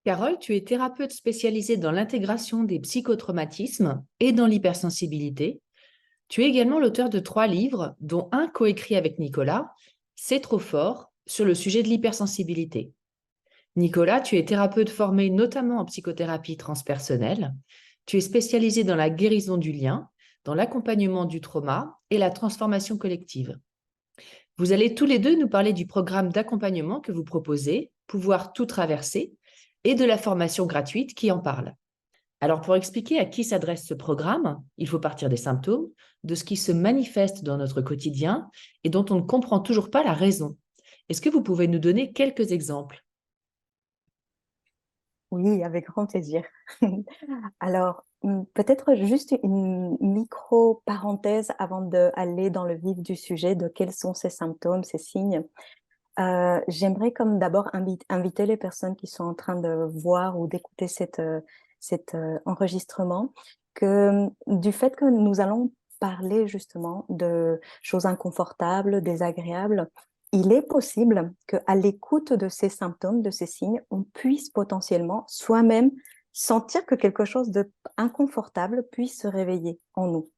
Carole, tu es thérapeute spécialisée dans l'intégration des psychotraumatismes et dans l'hypersensibilité. Tu es également l'auteur de 3 livres, dont un coécrit avec Nicolas, C'est trop fort, sur le sujet de l'hypersensibilité. Nicolas, tu es thérapeute formé notamment en psychothérapie transpersonnelle. Tu es spécialisé dans la guérison du lien, dans l'accompagnement du trauma et la transformation collective. Vous allez tous les deux nous parler du programme d'accompagnement que vous proposez, Pouvoir tout traverser, et de la formation gratuite qui en parle. Alors, pour expliquer à qui s'adresse ce programme, il faut partir des symptômes, de ce qui se manifeste dans notre quotidien et dont on ne comprend toujours pas la raison. Est-ce que vous pouvez nous donner quelques exemples? Oui, avec grand plaisir. Alors, peut-être juste une micro-parenthèse avant d'aller dans le vif du sujet de quels sont ces symptômes, ces signes. J'aimerais comme d'abord inviter les personnes qui sont en train de voir ou d'écouter cet enregistrement que du fait que nous allons parler justement de choses inconfortables, désagréables, il est possible qu'à l'écoute de ces symptômes, de ces signes, on puisse potentiellement soi-même sentir que quelque chose d'inconfortable puisse se réveiller en nous.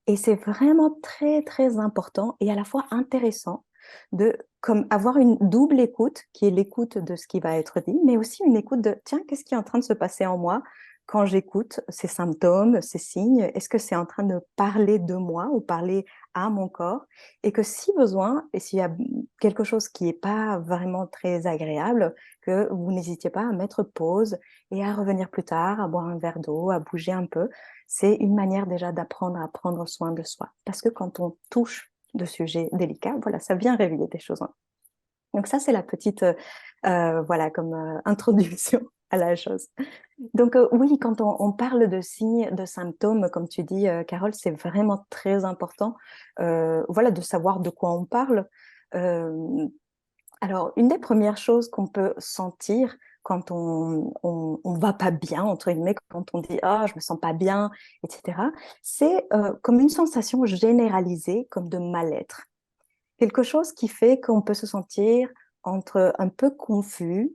Et c'est vraiment très, très important et à la fois intéressant de comme avoir une double écoute, qui est l'écoute de ce qui va être dit, mais aussi une écoute de, tiens, qu'est-ce qui est en train de se passer en moi quand j'écoute ces symptômes, ces signes? Est-ce que c'est en train de parler de moi ou parler à mon corps? Et que si besoin, et s'il y a quelque chose qui n'est pas vraiment très agréable, que vous n'hésitiez pas à mettre pause et à revenir plus tard, à boire un verre d'eau, à bouger un peu. C'est une manière déjà d'apprendre à prendre soin de soi. Parce que quand on touche de sujets délicats, voilà, ça vient révéler des choses. Donc ça, c'est la petite, voilà, comme introduction à la chose. Donc oui, quand on parle de signes, de symptômes, comme tu dis, Carole, c'est vraiment très important, voilà, de savoir de quoi on parle. Euh, alors, une des premières choses qu'on peut sentir quand on va pas bien, entre guillemets, quand on dit «Ah, je me sens pas bien», etc., c'est comme une sensation généralisée, comme de mal-être. Quelque chose qui fait qu'on peut se sentir entre un peu confus,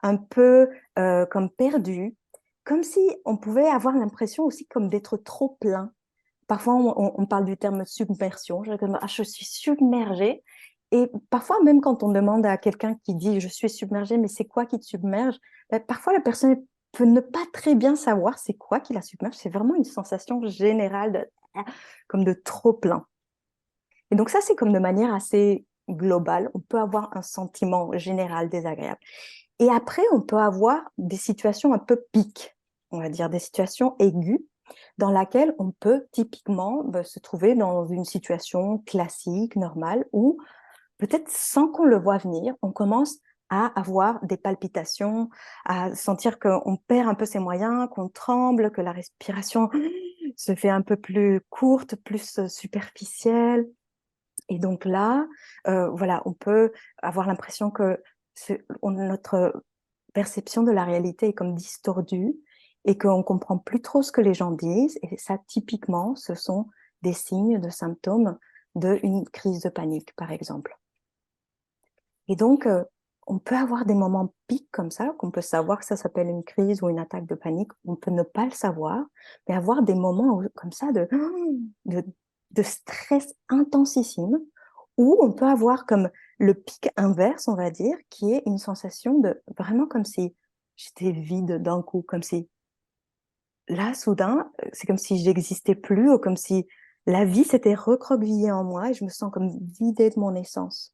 un peu comme perdu, comme si on pouvait avoir l'impression aussi comme d'être trop plein. Parfois, on parle du terme submersion. Je suis submergée. Et parfois, même quand on demande à quelqu'un qui dit je suis submergée, mais c'est quoi qui te submerge? Ben, parfois, la personne peut ne pas très bien savoir c'est quoi qui la submerge. C'est vraiment une sensation générale comme de trop plein. Et donc, ça, c'est comme de manière assez globale. On peut avoir un sentiment général désagréable. Et après, on peut avoir des situations un peu piques, on va dire des situations aiguës, dans laquelle on peut typiquement se trouver dans une situation classique, normale, où peut-être sans qu'on le voit venir, on commence à avoir des palpitations, à sentir qu'on perd un peu ses moyens, qu'on tremble, que la respiration se fait un peu plus courte, plus superficielle. Et donc là, voilà, on peut avoir l'impression que notre perception de la réalité est comme distordue et qu'on ne comprend plus trop ce que les gens disent. Et ça, typiquement, ce sont des signes, de symptômes d'une crise de panique, par exemple. Et donc, on peut avoir des moments pics comme ça, qu'on peut savoir que ça s'appelle une crise ou une attaque de panique, on peut ne pas le savoir, mais avoir des moments comme ça de, de stress intensissime, où on peut avoir comme le pic inverse, on va dire, qui est une sensation de vraiment comme si j'étais vide d'un coup, comme si là, soudain, c'est comme si j'existais plus, ou comme si la vie s'était recroquevillée en moi et je me sens comme vidée de mon essence.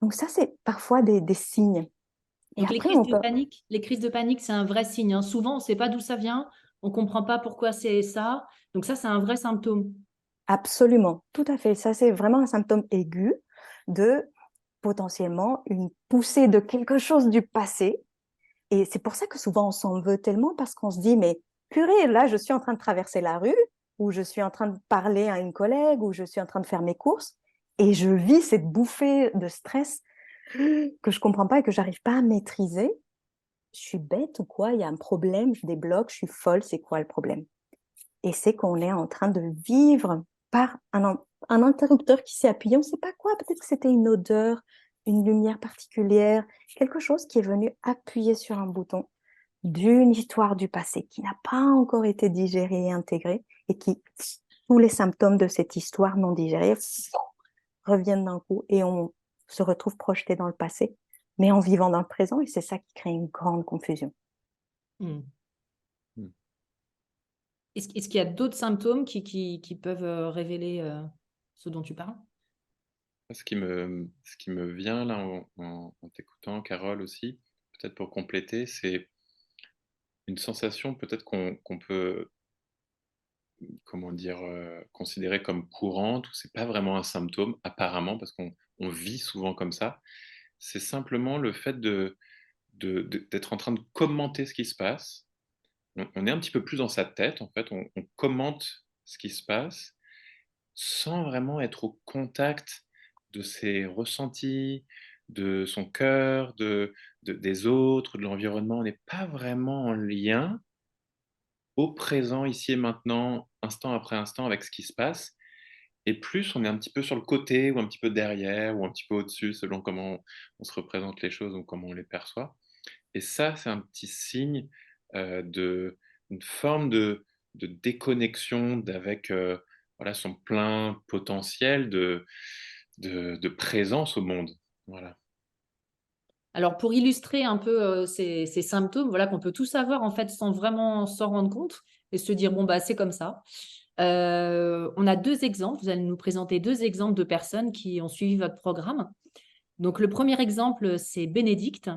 Donc ça, c'est parfois des signes. Et Donc, après, on peut les crises de panique, c'est un vrai signe, hein. Souvent, on ne sait pas d'où ça vient, on ne comprend pas pourquoi c'est ça. Donc ça, c'est un vrai symptôme. absolument, tout à fait. Ça, c'est vraiment un symptôme aigu de potentiellement une poussée de quelque chose du passé. Et c'est pour ça que souvent on s'en veut tellement parce qu'on se dit, mais purée, là, je suis en train de traverser la rue ou je suis en train de parler à une collègue ou je suis en train de faire mes courses et je vis cette bouffée de stress que je comprends pas et que j'arrive pas à maîtriser. Je suis bête ou quoi? Il y a un problème, je débloque, je suis folle, c'est quoi le problème? Et c'est qu'on est en train de vivre par un interrupteur qui s'est appuyé, on ne sait pas quoi, peut-être que c'était une odeur, une lumière particulière, quelque chose qui est venu appuyer sur un bouton d'une histoire du passé qui n'a pas encore été digérée et intégrée et qui, tous les symptômes de cette histoire non digérée reviennent d'un coup et on se retrouve projeté dans le passé, mais en vivant dans le présent, et c'est ça qui crée une grande confusion. Hmm. Mm. Est-ce qu'il y a d'autres symptômes qui peuvent révéler ce dont tu parles? Ce qui me vient là en t'écoutant, Carole aussi, peut-être pour compléter, c'est une sensation peut-être qu'on peut, comment dire, considérer comme courante, ou c'est pas vraiment un symptôme apparemment, parce qu'on vit souvent comme ça. C'est simplement le fait d'être en train de commenter ce qui se passe. On est un petit peu plus dans sa tête, en fait, on commente ce qui se passe sans vraiment être au contact de ses ressentis, de son cœur, des autres, de l'environnement. On n'est pas vraiment en lien au présent, ici et maintenant, instant après instant, avec ce qui se passe. Et plus on est un petit peu sur le côté, ou un petit peu derrière, ou un petit peu au-dessus, selon comment on se représente les choses ou comment on les perçoit. Et ça, c'est un petit signe une forme de déconnexion avec voilà, son plein potentiel de présence au monde. Voilà. Alors, pour illustrer un peu ces symptômes, voilà, qu'on peut tous avoir en fait sans vraiment s'en rendre compte et se dire, bon, bah, c'est comme ça. On a deux exemples. Vous allez nous présenter deux exemples de personnes qui ont suivi votre programme. Donc, le premier exemple, c'est Bénédicte.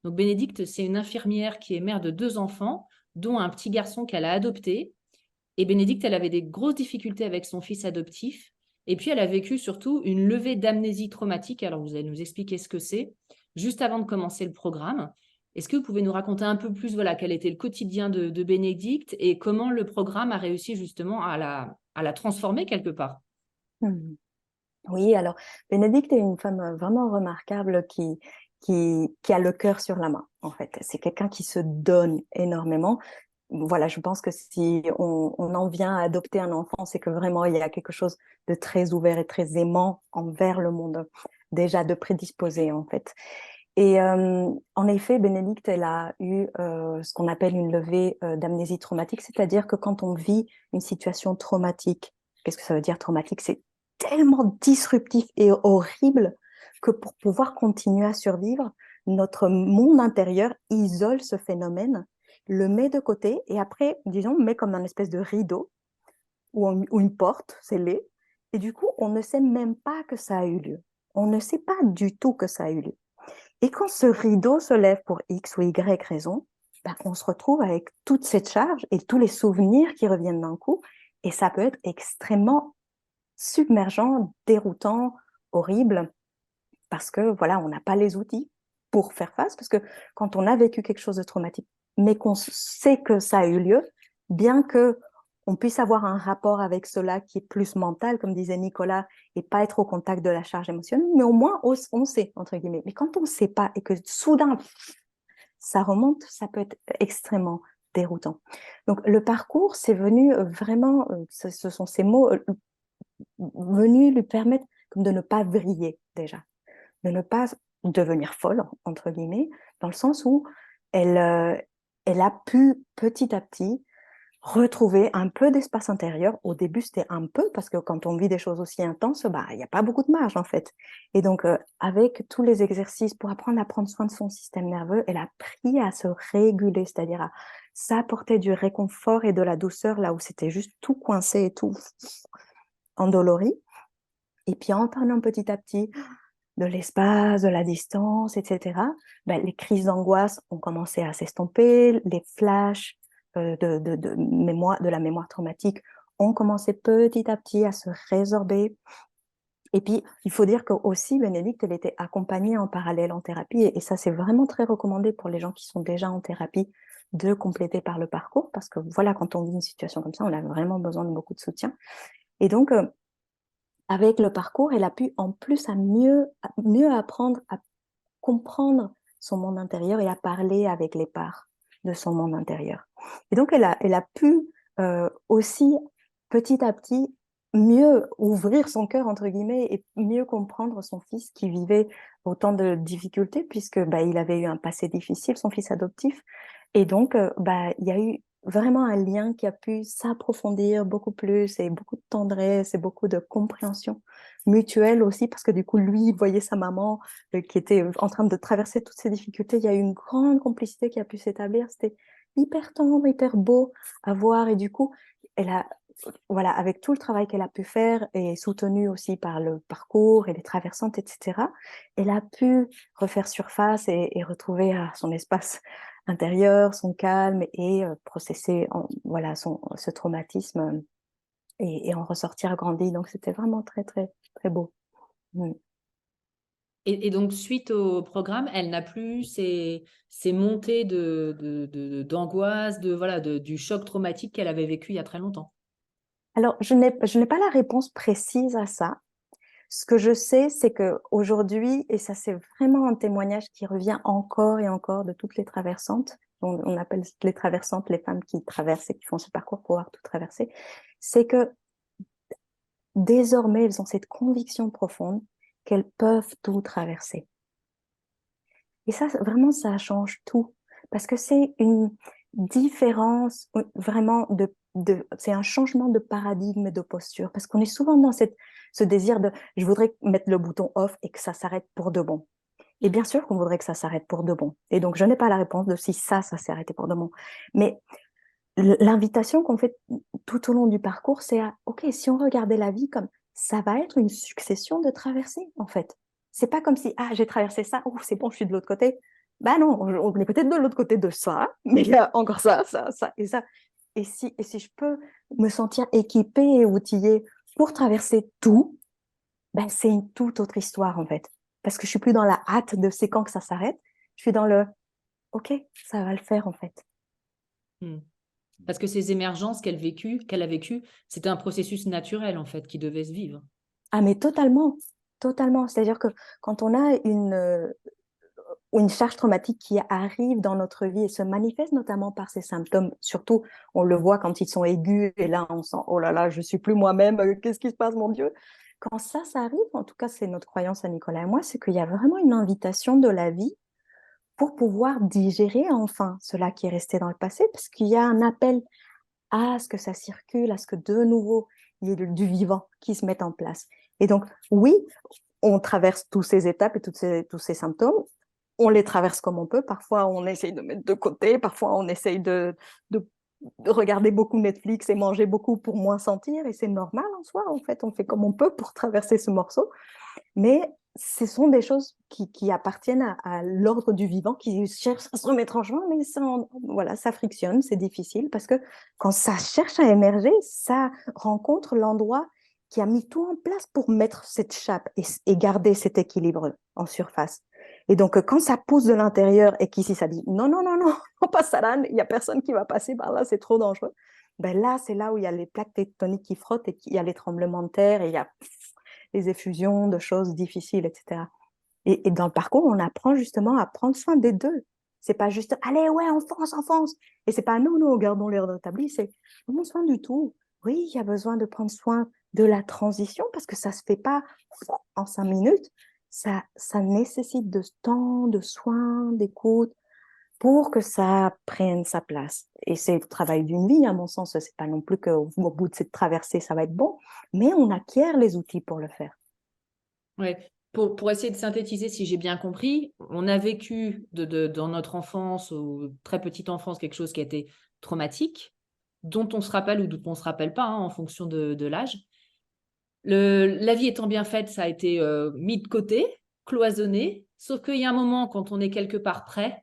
Donc, Bénédicte, c'est une infirmière qui est mère de deux enfants, dont un petit garçon qu'elle a adopté. Et Bénédicte, elle avait des grosses difficultés avec son fils adoptif. Et puis, elle a vécu surtout une levée d'amnésie traumatique. Alors, vous allez nous expliquer ce que c'est juste avant de commencer le programme. Est-ce que vous pouvez nous raconter un peu plus, voilà, quel était le quotidien de Bénédicte et comment le programme a réussi justement à la transformer quelque part? Mhm. Oui, alors Bénédicte est une femme vraiment remarquable qui a le cœur sur la main, en fait. C'est quelqu'un qui se donne énormément. Voilà, je pense que si on en vient à adopter un enfant, c'est que vraiment il y a quelque chose de très ouvert et très aimant envers le monde, déjà de prédisposé, en fait. Et en effet, Bénédicte, elle a eu ce qu'on appelle une levée d'amnésie traumatique, c'est-à-dire que quand on vit une situation traumatique, qu'est-ce que ça veut dire traumatique? C'est tellement disruptif et horrible que pour pouvoir continuer à survivre, notre monde intérieur isole ce phénomène, le met de côté et après, disons, met comme un espèce de rideau ou une porte scellée. Et du coup, on ne sait même pas que ça a eu lieu. On ne sait pas du tout que ça a eu lieu. Et quand ce rideau se lève pour X ou Y raison, ben, on se retrouve avec toute cette charge et tous les souvenirs qui reviennent d'un coup. Et ça peut être extrêmement submergent, déroutant, horrible, parce que voilà, on n'a pas les outils pour faire face, parce que quand on a vécu quelque chose de traumatique, mais qu'on sait que ça a eu lieu, bien que on puisse avoir un rapport avec cela qui est plus mental, comme disait Nicolas, et pas être au contact de la charge émotionnelle, mais au moins on sait, entre guillemets. Mais quand on ne sait pas et que soudain, ça remonte, ça peut être extrêmement déroutant. Donc le parcours, c'est venu vraiment, ce sont ces mots venus lui permettre comme de ne pas vriller déjà, de ne pas devenir folle, entre guillemets, dans le sens où elle, elle a pu petit à petit retrouver un peu d'espace intérieur. Au début, c'était un peu, parce que quand on vit des choses aussi intenses, bah, il n'y a pas beaucoup de marge, en fait. Et donc, avec tous les exercices pour apprendre à prendre soin de son système nerveux, elle a appris à se réguler, c'est-à-dire à s'apporter du réconfort et de la douceur là où c'était juste tout coincé et tout endolori. Et puis, en parlant petit à petit de l'espace, de la distance, etc., ben, les crises d'angoisse ont commencé à s'estomper, les flashs de la mémoire traumatique ont commencé petit à petit à se résorber. Et puis, il faut dire que aussi Bénédicte, elle était accompagnée en parallèle en thérapie, et ça, c'est vraiment très recommandé pour les gens qui sont déjà en thérapie de compléter par le parcours, parce que voilà, quand on vit une situation comme ça, on a vraiment besoin de beaucoup de soutien. Et donc, avec le parcours, elle a pu en plus à mieux apprendre à comprendre son monde intérieur et à parler avec les parts de son monde intérieur. Et donc, elle a pu aussi, petit à petit, mieux ouvrir son cœur, entre guillemets, et mieux comprendre son fils qui vivait autant de difficultés, puisque bah, il avait eu un passé difficile, son fils adoptif. Et donc, il y a eu vraiment un lien qui a pu s'approfondir beaucoup plus et beaucoup de tendresse et beaucoup de compréhension mutuelle aussi, parce que du coup, lui, il voyait sa maman qui était en train de traverser toutes ces difficultés. Il y a eu une grande complicité qui a pu s'établir. C'était hyper tendre, hyper beau à voir. Et du coup, elle a, voilà, avec tout le travail qu'elle a pu faire et soutenue aussi par le parcours et les traversantes, etc., elle a pu refaire surface et retrouver son espace intérieur, son calme et processer voilà, ce traumatisme et en ressortir grandi. Donc, c'était vraiment très, très, très beau. Mm. Et donc, suite au programme, elle n'a plus ces montées d'angoisse, voilà, du choc traumatique qu'elle avait vécu il y a très longtemps. Alors, je n'ai pas la réponse précise à ça. Ce que je sais, c'est qu'aujourd'hui, et ça c'est vraiment un témoignage qui revient encore et encore de toutes les traversantes, on appelle les traversantes les femmes qui traversent et qui font ce parcours pour pouvoir tout traverser, c'est que désormais, elles ont cette conviction profonde qu'elles peuvent tout traverser. Et ça, vraiment, ça change tout. Parce que c'est une différence, vraiment, c'est un changement de paradigme et de posture. Parce qu'on est souvent dans ce désir de, je voudrais mettre le bouton off et que ça s'arrête pour de bon. Et bien sûr qu'on voudrait que ça s'arrête pour de bon. Et donc, je n'ai pas la réponse de si ça s'est arrêté pour de bon. Mais l'invitation qu'on fait tout au long du parcours, c'est OK, si on regardait la vie comme ça va être une succession de traversées, en fait. C'est pas comme si, j'ai traversé ça, c'est bon, je suis de l'autre côté. Ben non, on est peut-être de l'autre côté de ça, mais il y a encore ça et ça. Et si je peux me sentir équipée et outillée pour traverser tout, ben c'est une toute autre histoire, en fait. Parce que je suis plus dans la hâte de c'est quand que ça s'arrête. Je suis dans le, OK, ça va le faire, en fait. Hmm. Parce que ces émergences qu'elle a vécues, c'était un processus naturel, en fait, qui devait se vivre. Ah, mais totalement, totalement. C'est-à-dire que quand on a une charge traumatique qui arrive dans notre vie et se manifeste notamment par ces symptômes, surtout on le voit quand ils sont aigus et là on sent, oh là là, je suis plus moi-même, qu'est-ce qui se passe, mon Dieu? Quand ça arrive, en tout cas c'est notre croyance à Nicolas et moi, c'est qu'il y a vraiment une invitation de la vie pour pouvoir digérer enfin cela qui est resté dans le passé, parce qu'il y a un appel à ce que ça circule, à ce que de nouveau, il y ait du vivant qui se mette en place. Et donc, oui, on traverse toutes ces étapes et tous ces symptômes. On les traverse comme on peut. Parfois, on essaye de mettre de côté. Parfois, on essaye de regarder beaucoup Netflix et manger beaucoup pour moins sentir. Et c'est normal en soi. En fait, on fait comme on peut pour traverser ce morceau. Mais ce sont des choses qui appartiennent à l'ordre du vivant, qui cherchent à se remettre en chemin, mais voilà, ça frictionne, c'est difficile, parce que quand ça cherche à émerger, ça rencontre l'endroit qui a mis tout en place pour mettre cette chape et garder cet équilibre en surface. Et donc, quand ça pousse de l'intérieur et qu'ici, ça dit non, non, non, non, on passe à l'âne, il n'y a personne qui va passer par là, c'est trop dangereux. Ben là, c'est là où il y a les plaques tectoniques qui frottent et il y a les tremblements de terre et il y a les effusions de choses difficiles, etc. Et dans le parcours, on apprend justement à prendre soin des deux. C'est pas juste, allez, ouais, on fonce, on fonce. Et c'est pas, non, non, gardons l'air rétabli, c'est, prenons soin du tout. Oui, il y a besoin de prendre soin de la transition parce que ça se fait pas en 5 minutes. Ça nécessite de temps, de soins, d'écoute pour que ça prenne sa place. Et c'est le travail d'une vie, à mon sens. C'est pas non plus qu'au bout de cette traversée, ça va être bon, mais on acquiert les outils pour le faire. Ouais. Pour essayer de synthétiser, si j'ai bien compris, on a vécu dans notre enfance ou très petite enfance quelque chose qui a été traumatique, dont on se rappelle ou dont on ne se rappelle pas, hein, en fonction de l'âge. La vie étant bien faite, ça a été mis de côté, cloisonné, sauf qu'il y a un moment, quand on est quelque part prêt,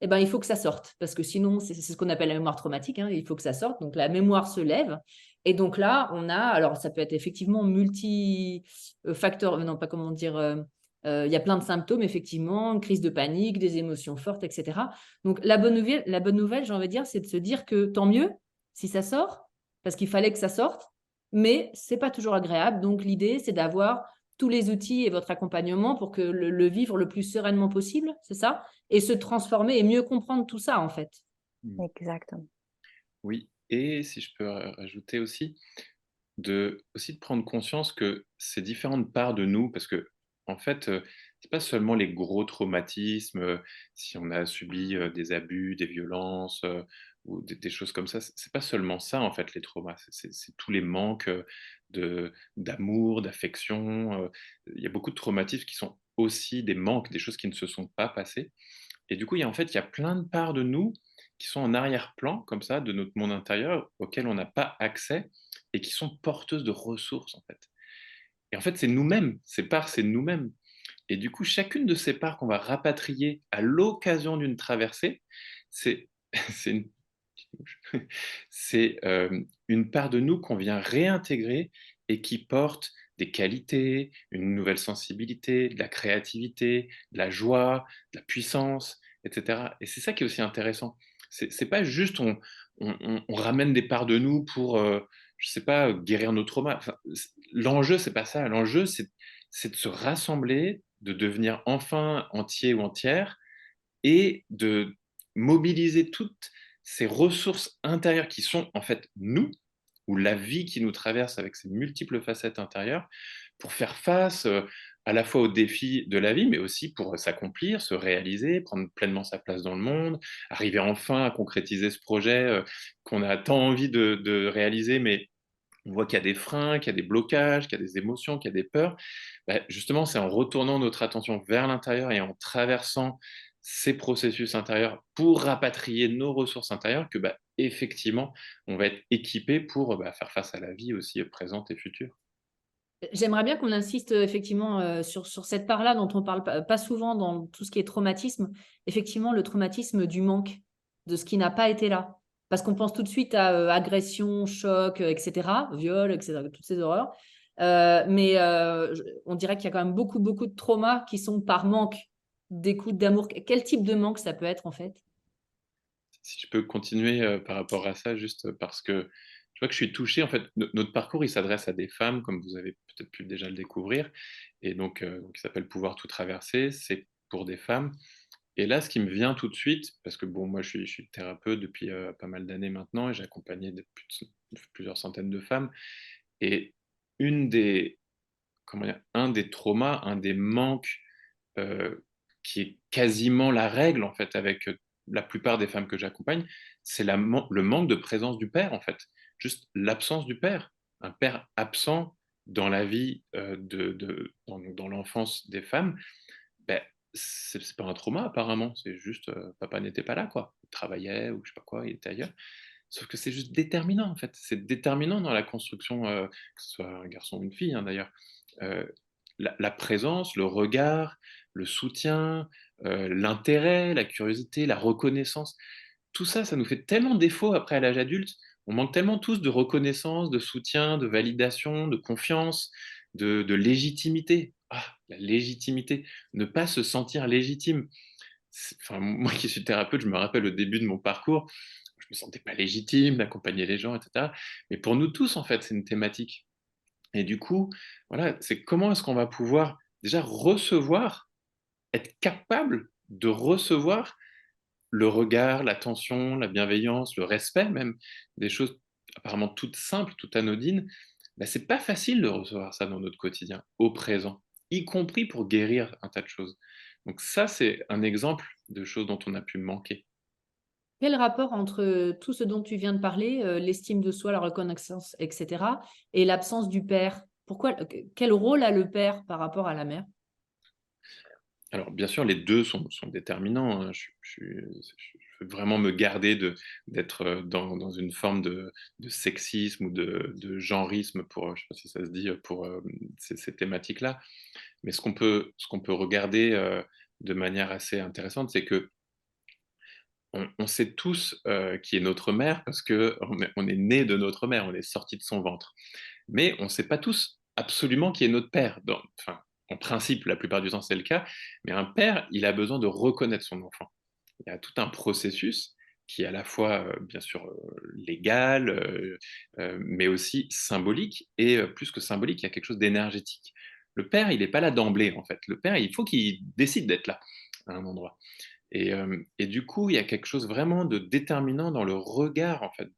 eh ben, il faut que ça sorte, parce que sinon, c'est ce qu'on appelle la mémoire traumatique, hein, il faut que ça sorte, donc la mémoire se lève, et donc là, alors ça peut être effectivement multi-facteurs, non pas comment dire, il y a plein de symptômes, effectivement, une crise de panique, des émotions fortes, etc. Donc la bonne nouvelle, j'ai envie de dire, c'est de se dire que tant mieux si ça sort, parce qu'il fallait que ça sorte, mais c'est pas toujours agréable. Donc, l'idée, c'est d'avoir tous les outils et votre accompagnement pour que le vivre le plus sereinement possible, c'est ça? Et se transformer et mieux comprendre tout ça, en fait. Exactement. Oui, et si je peux rajouter aussi, aussi de prendre conscience que ces différentes parts de nous, parce que en fait, c'est pas seulement les gros traumatismes, si on a subi, des abus, des violences, ou des choses comme ça. C'est pas seulement ça, en fait, les traumas. C'est tous les manques, d'amour, d'affection, il y a beaucoup de traumatismes qui sont aussi des manques, des choses qui ne se sont pas passées et du coup, il y a plein de parts de nous qui sont en arrière-plan, comme ça, de notre monde intérieur, auxquelles on n'a pas accès et qui sont porteuses de ressources, en fait. Et en fait, c'est nous-mêmes, ces parts, c'est nous-mêmes. Et du coup, chacune de ces parts qu'on va rapatrier à l'occasion d'une traversée, c'est c'est une c'est, une part de nous qu'on vient réintégrer et qui porte des qualités, une nouvelle sensibilité, de la créativité, de la joie, de la puissance, et cetera. Et c'est ça qui est aussi intéressant. C'est pas juste on ramène des parts de nous pour, je sais pas, guérir nos traumas. Enfin, l'enjeu, c'est pas ça. L'enjeu, c'est de se rassembler, de devenir enfin entier ou entière et de mobiliser toutes ces ressources intérieures qui sont en fait nous, ou la vie qui nous traverse avec ses multiples facettes intérieures, pour faire face à la fois aux défis de la vie, mais aussi pour s'accomplir, se réaliser, prendre pleinement sa place dans le monde, arriver enfin à concrétiser ce projet qu'on a tant envie de réaliser, mais on voit qu'il y a des freins, qu'il y a des blocages, qu'il y a des émotions, qu'il y a des peurs. Bah, justement, c'est en retournant notre attention vers l'intérieur et en traversant ces processus intérieurs pour rapatrier nos ressources intérieures que, bah, effectivement, on va être équipé pour bah, faire face à la vie aussi présente et future. J'aimerais bien qu'on insiste effectivement sur cette part-là dont on parle pas souvent dans tout ce qui est traumatisme. Effectivement, le traumatisme du manque, de ce qui n'a pas été là. Parce qu'on pense tout de suite à agression, choc, etc., viol, etc., toutes ces horreurs. On dirait qu'il y a quand même beaucoup, beaucoup de traumas qui sont par manque d'écoute, d'amour. Quel type de manque ça peut être en fait? Si je peux continuer par rapport à ça, juste parce que je vois que je suis touché. En fait, notre parcours, il s'adresse à des femmes, comme vous avez peut-être pu déjà le découvrir. Et donc il s'appelle Pouvoir tout traverser. C'est pour des femmes. Et là, ce qui me vient tout de suite, parce que bon, moi je suis thérapeute depuis pas mal d'années maintenant et j'ai accompagné plusieurs centaines de femmes. Et une des, comment dire, un des traumas, un des manques euh, qui est quasiment la règle en fait avec la plupart des femmes que j'accompagne, c'est le manque de présence du père en fait. Juste l'absence du père. Un père absent dans la vie, dans l'enfance des femmes, ben, c'est pas un trauma apparemment, c'est juste papa n'était pas là quoi. Il travaillait ou je sais pas quoi, il était ailleurs. Sauf que c'est juste déterminant en fait. C'est déterminant dans la construction, que ce soit un garçon ou une fille hein, d'ailleurs. Euh, la présence, le regard, le soutien, l'intérêt, la curiosité, la reconnaissance, tout ça, ça nous fait tellement défaut après à l'âge adulte. On manque tellement tous de reconnaissance, de soutien, de validation, de confiance, de légitimité. Ah, la légitimité, ne pas se sentir légitime. Enfin, moi qui suis thérapeute, je me rappelle au début de mon parcours, je me sentais pas légitime d'accompagner les gens, etc. Mais pour nous tous, en fait, c'est une thématique. Et du coup, voilà, c'est comment est-ce qu'on va pouvoir déjà recevoir, être capable de recevoir le regard, l'attention, la bienveillance, le respect même, des choses apparemment toutes simples, toutes anodines. Ben, c'est pas facile de recevoir ça dans notre quotidien, au présent, y compris pour guérir un tas de choses. Donc ça, c'est un exemple de choses dont on a pu manquer. Quel rapport entre tout ce dont tu viens de parler, l'estime de soi, la reconnaissance, etc., et l'absence du père? Pourquoi, quel rôle a le père par rapport à la mère? Alors, bien sûr, les 2 sont déterminants, hein. Je veux vraiment me garder d'être, dans une forme de sexisme ou de genrisme pour, je ne sais pas si ça se dit, pour, ces thématiques-là. Mais ce qu'on peut regarder, de manière assez intéressante, c'est qu'on sait tous, qui est notre mère parce qu'on est né de notre mère, on est sorti de son ventre. Mais on ne sait pas tous absolument qui est notre père. Enfin, en principe, la plupart du temps, c'est le cas. Mais un père, il a besoin de reconnaître son enfant. Il y a tout un processus qui est à la fois, bien sûr, légal, mais aussi symbolique. Et plus que symbolique, il y a quelque chose d'énergétique. Le père, il n'est pas là d'emblée, en fait. Le père, il faut qu'il décide d'être là, à un endroit. Et du coup, il y a quelque chose vraiment de déterminant dans le regard en fait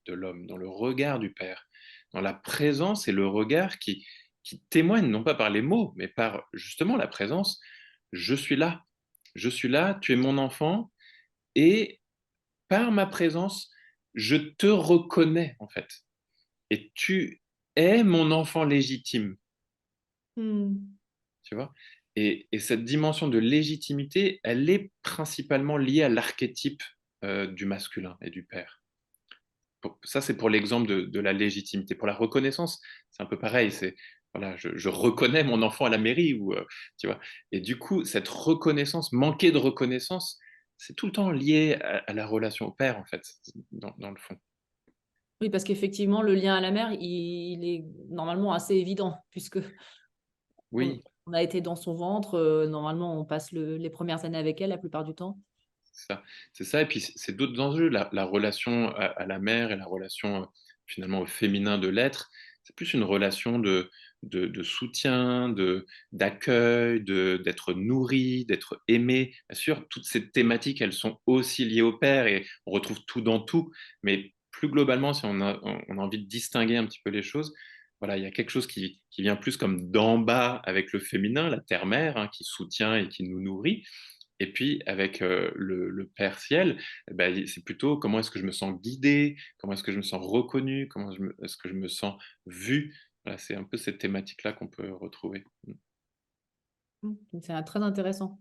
de l'homme, dans le regard du père, dans la présence et le regard qui témoignent non pas par les mots, mais par justement la présence. je suis là, tu es mon enfant, et par ma présence, je te reconnais en fait. Et tu es mon enfant légitime, Hmm. tu vois. Et cette dimension de légitimité, elle est principalement liée à l'archétype du masculin et du père. Ça, c'est pour l'exemple de la légitimité. Pour la reconnaissance, c'est un peu pareil. C'est, voilà, je reconnais mon enfant à la mairie, ou, tu vois. Et du coup, cette reconnaissance, manquer de reconnaissance, c'est tout le temps lié à la relation au père, en fait, dans le fond. Oui, parce qu'effectivement, le lien à la mère, il est normalement assez évident, puisque on, Oui, on a été dans son ventre. Normalement, on passe les premières années avec elle la plupart du temps. c'est ça. C'est ça. Et puis, c'est d'autres enjeux. La relation à la mère et la relation, finalement, au féminin de l'être, c'est plus une relation de soutien, d'accueil, d'être nourri, d'être aimé. Bien sûr, toutes ces thématiques, elles sont aussi liées au père, et on retrouve tout dans tout. Mais plus globalement, si on a envie de distinguer un petit peu les choses, voilà, il y a quelque chose qui vient plus comme d'en bas avec le féminin, la terre-mère, hein, qui soutient et qui nous nourrit. Et puis, avec le Père Ciel, eh ben, c'est plutôt comment est-ce que je me sens guidé, comment est-ce que je me sens reconnu, est-ce que je me sens vu. Voilà, c'est un peu cette thématique-là qu'on peut retrouver. C'est très intéressant.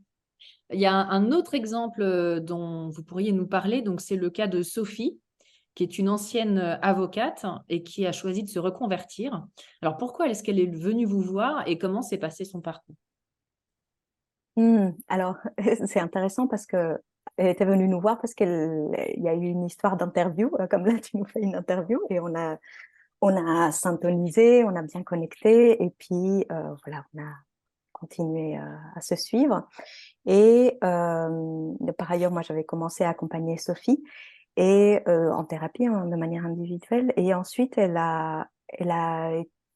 Il y a un autre exemple dont vous pourriez nous parler. Donc, c'est le cas de Sophie, qui est une ancienne avocate et qui a choisi de se reconvertir. Alors, pourquoi est-ce qu'elle est venue vous voir et comment s'est passé son parcours? Alors, c'est intéressant parce que elle était venue nous voir parce il y a eu une histoire d'interview, comme là tu nous fais une interview, et on a syntonisé, on a bien connecté, et puis voilà, on a continué à se suivre. Et par ailleurs, moi j'avais commencé à accompagner Sophie et en thérapie, hein, de manière individuelle, et ensuite elle a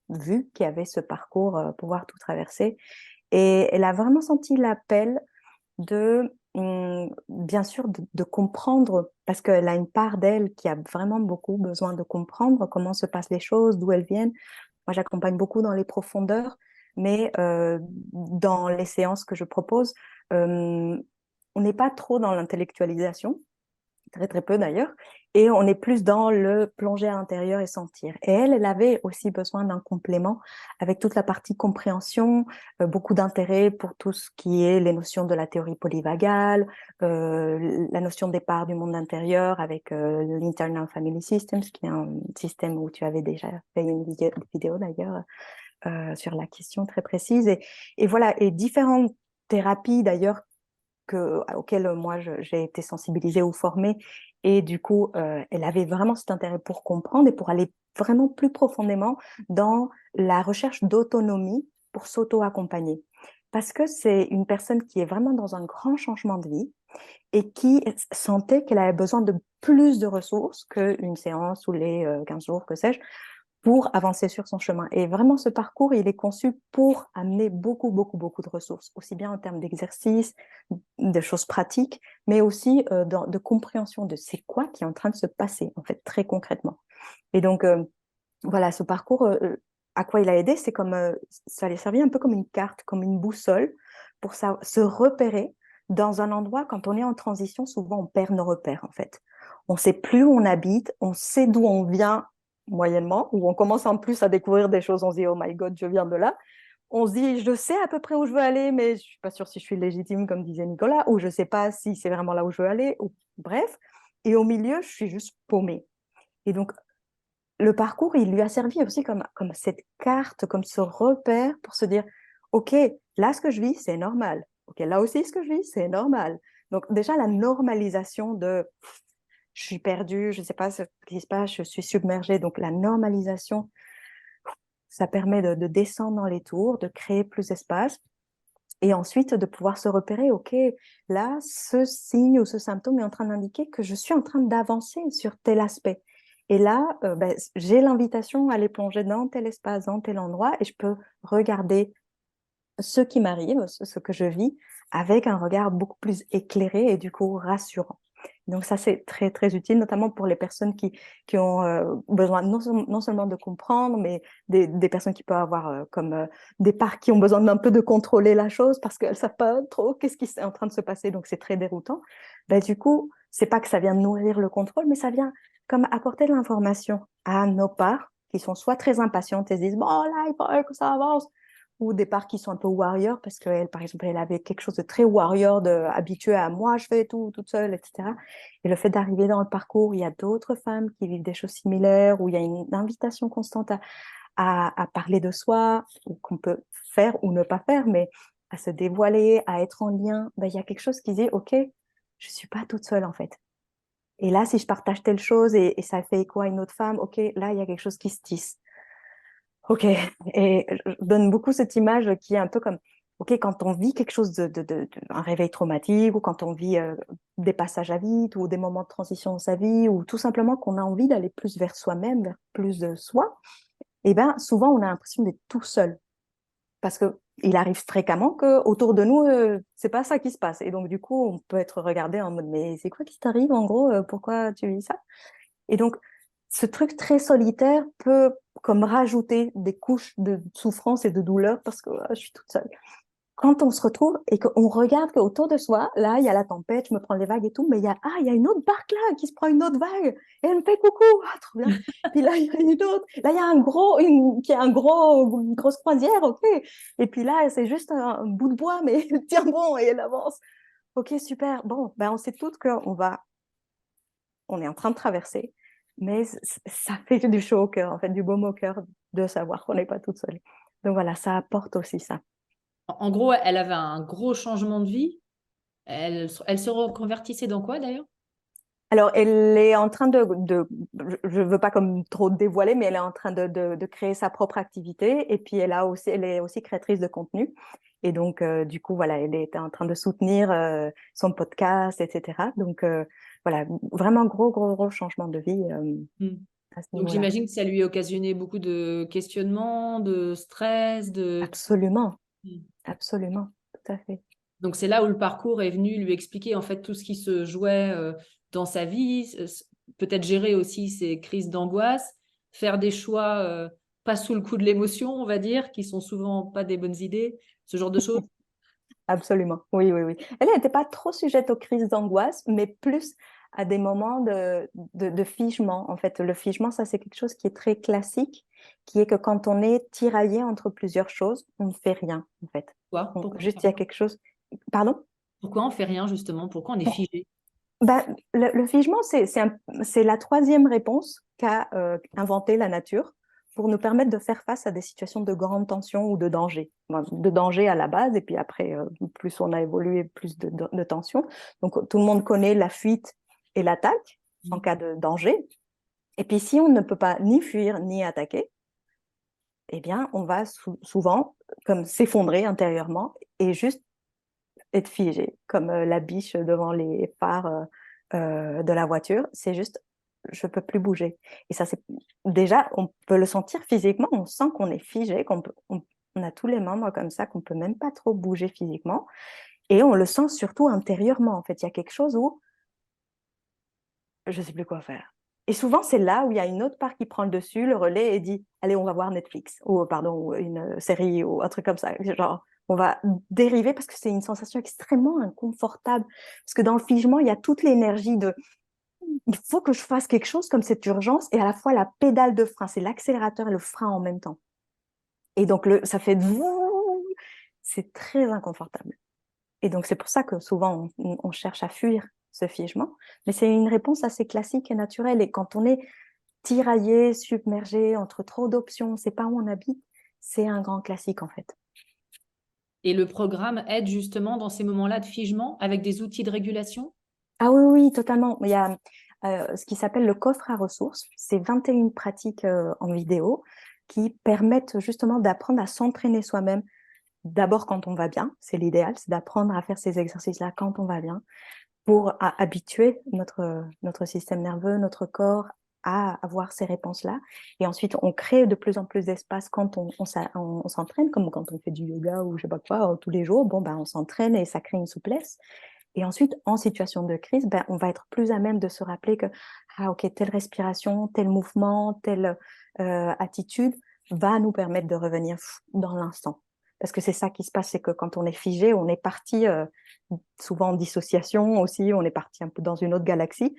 vu qu'il y avait ce parcours, pouvoir tout traverser, et elle a vraiment senti l'appel de, bien sûr, de comprendre, parce qu'elle a une part d'elle qui a vraiment beaucoup besoin de comprendre comment se passent les choses, d'où elles viennent. Moi, j'accompagne beaucoup dans les profondeurs, mais dans les séances que je propose, on n'est pas trop dans l'intellectualisation, très très peu d'ailleurs, et on est plus dans le plonger à l'intérieur et sentir. Et elle avait aussi besoin d'un complément avec toute la partie compréhension, beaucoup d'intérêt pour tout ce qui est les notions de la théorie polyvagale, la notion de départ du monde intérieur avec l'Internal Family Systems, qui est un système où tu avais déjà fait une vidéo d'ailleurs sur la question très précise. Et voilà, et différentes thérapies d'ailleurs auxquelles moi j'ai été sensibilisée ou formée. Et du coup, elle avait vraiment cet intérêt pour comprendre et pour aller vraiment plus profondément dans la recherche d'autonomie pour s'auto-accompagner. Parce que c'est une personne qui est vraiment dans un grand changement de vie et qui sentait qu'elle avait besoin de plus de ressources qu'une séance ou les 15 jours, que sais-je, pour avancer sur son chemin. Et vraiment, ce parcours, il est conçu pour amener beaucoup, beaucoup, beaucoup de ressources, aussi bien en termes d'exercice, de choses pratiques, mais aussi de compréhension de c'est quoi qui est en train de se passer, en fait, très concrètement. Et donc, voilà, ce parcours, à quoi il a aidé, c'est comme, ça lui servi un peu comme une carte, comme une boussole, pour se repérer dans un endroit. Quand on est en transition, souvent, on perd nos repères, en fait. On ne sait plus où on habite, on sait d'où on vient moyennement, ou on commence en plus à découvrir des choses, on se dit, oh my God, je viens de là. On se dit, je sais à peu près où je veux aller, mais je ne suis pas sûre si je suis légitime, comme disait Nicolas, ou je ne sais pas si c'est vraiment là où je veux aller, ou bref. Et au milieu, je suis juste paumée. Et donc, le parcours, il lui a servi aussi comme cette carte, comme ce repère pour se dire, OK, là, ce que je vis, c'est normal. OK, là aussi, ce que je vis, c'est normal. Donc, déjà, la normalisation de je suis perdue, je ne sais pas ce qui se passe, je suis submergée. Donc, la normalisation, ça permet de descendre dans les tours, de créer plus d'espace et ensuite de pouvoir se repérer. OK, là, ce signe ou ce symptôme est en train d'indiquer que je suis en train d'avancer sur tel aspect. Et là, j'ai l'invitation à aller plonger dans tel espace, dans tel endroit, et je peux regarder ce qui m'arrive, ce que je vis, avec un regard beaucoup plus éclairé et du coup rassurant. Donc ça, c'est très, très utile, notamment pour les personnes qui ont besoin non seulement de comprendre, mais des personnes qui peuvent avoir des parts qui ont besoin d'un peu de contrôler la chose parce qu'elles ne savent pas trop qu'est-ce qui est en train de se passer, donc c'est très déroutant. Ben, du coup, c'est pas que ça vient nourrir le contrôle, mais ça vient comme apporter de l'information à nos parts qui sont soit très impatientes et se disent « Bon, là, il faut que ça avance », ou des parts qui sont un peu warrior parce qu'elle, par exemple, elle avait quelque chose de très warrior, habituée à moi, je fais tout toute seule, etc. Et le fait d'arriver dans le parcours où il y a d'autres femmes qui vivent des choses similaires, où il y a une invitation constante à parler de soi, ou qu'on peut faire ou ne pas faire, mais à se dévoiler, à être en lien, ben, il y a quelque chose qui dit, OK, je suis pas toute seule en fait. Et là, si je partage telle chose et ça fait écho à une autre femme, OK, là, il y a quelque chose qui se tisse. OK. Et je donne beaucoup cette image qui est un peu comme, OK, quand on vit quelque chose un réveil traumatique ou quand on vit des passages à vide ou des moments de transition dans sa vie ou tout simplement qu'on a envie d'aller plus vers soi-même, vers plus de soi, et ben souvent on a l'impression d'être tout seul parce que il arrive fréquemment que autour de nous c'est pas ça qui se passe et donc du coup on peut être regardé en mode mais c'est quoi qui t'arrive en gros, pourquoi tu vis ça? Et donc, ce truc très solitaire peut comme rajouter des couches de souffrance et de douleur parce que je suis toute seule. Quand on se retrouve et qu'on regarde qu'autour de soi, là, il y a la tempête, je me prends les vagues et tout, mais il y a une autre barque là qui se prend une autre vague et elle me fait coucou, ah, trop bien. Puis là, il y a une autre, là, il y a une grosse croisière, ok. Et puis là, c'est juste un bout de bois, mais elle tient bon et elle avance. Ok, super. Bon, ben, on sait toutes on est en train de traverser, mais ça fait du chaud au cœur, en fait, du baume au cœur de savoir qu'on n'est pas toute seule. Donc voilà, ça apporte aussi ça. En gros, elle avait un gros changement de vie. Elle se reconvertissait dans quoi d'ailleurs? Alors, elle est en train je veux pas comme trop dévoiler, mais elle est en train de créer sa propre activité. Et puis, elle est aussi créatrice de contenu. Et donc, du coup, voilà, elle est en train de soutenir son podcast, etc. Donc, voilà, vraiment gros changement de vie Hmm. à ce Donc niveau-là. j'imagine que ça lui a occasionné beaucoup de questionnements, de stress, de... Absolument, Hmm. absolument, tout à fait. Donc c'est là où le parcours est venu lui expliquer en fait tout ce qui se jouait dans sa vie, peut-être gérer aussi ses crises d'angoisse, faire des choix pas sous le coup de l'émotion, on va dire, qui sont souvent pas des bonnes idées, ce genre de choses. Absolument, oui. Elle n'était pas trop sujette aux crises d'angoisse, mais plus à des moments de figement. En fait, le figement, ça, c'est quelque chose qui est très classique, qui est que quand on est tiraillé entre plusieurs choses, on ne fait rien, en fait. Pourquoi on Juste, il y a quelque chose... Pardon? pourquoi on fait rien justement? Pourquoi on est figé? Ben, le figement, c'est la troisième réponse qu'a inventée la nature pour nous permettre de faire face à des situations de grande tension ou de danger. Bon, de danger à la base, et puis après, plus on a évolué, plus de tension. Donc, tout le monde connaît la fuite et l'attaque en cas de danger. Et puis, si on ne peut pas ni fuir ni attaquer, eh bien, on va souvent comme s'effondrer intérieurement et juste être figé, comme la biche devant les phares de la voiture. C'est juste, je peux plus bouger. Et ça, c'est déjà, on peut le sentir physiquement. On sent qu'on est figé, on a tous les membres comme ça, qu'on peut même pas trop bouger physiquement. Et on le sent surtout intérieurement. En fait, il y a quelque chose où je sais plus quoi faire. Et souvent, c'est là où il y a une autre part qui prend le dessus, le relais, et dit, allez, on va voir Netflix, ou pardon, une série, ou un truc comme ça. Genre, on va dériver parce que c'est une sensation extrêmement inconfortable. Parce que dans le figement, il y a toute l'énergie il faut que je fasse quelque chose comme cette urgence, et à la fois la pédale de frein, c'est l'accélérateur et le frein en même temps. Et donc, ça fait c'est très inconfortable. Et donc, c'est pour ça que souvent, on cherche à fuir ce figement. Mais c'est une réponse assez classique et naturelle. Et quand on est tiraillé, submergé entre trop d'options, on ne sait pas où on habite, c'est un grand classique en fait. Et le programme aide justement dans ces moments-là de figement avec des outils de régulation? Ah oui, totalement. Il y a ce qui s'appelle le coffre à ressources. C'est 21 pratiques en vidéo qui permettent justement d'apprendre à s'entraîner soi-même. D'abord quand on va bien, c'est l'idéal, c'est d'apprendre à faire ces exercices-là quand on va bien, pour habituer notre système nerveux, notre corps à avoir ces réponses-là. Et ensuite, on crée de plus en plus d'espace quand on s'entraîne, comme quand on fait du yoga ou je sais pas quoi tous les jours. Bon, ben, on s'entraîne et ça crée une souplesse. Et ensuite, en situation de crise, ben, on va être plus à même de se rappeler que, ah, ok, telle respiration, tel mouvement, telle attitude va nous permettre de revenir dans l'instant. Parce que c'est ça qui se passe, c'est que quand on est figé, on est parti souvent en dissociation aussi, on est parti un peu dans une autre galaxie.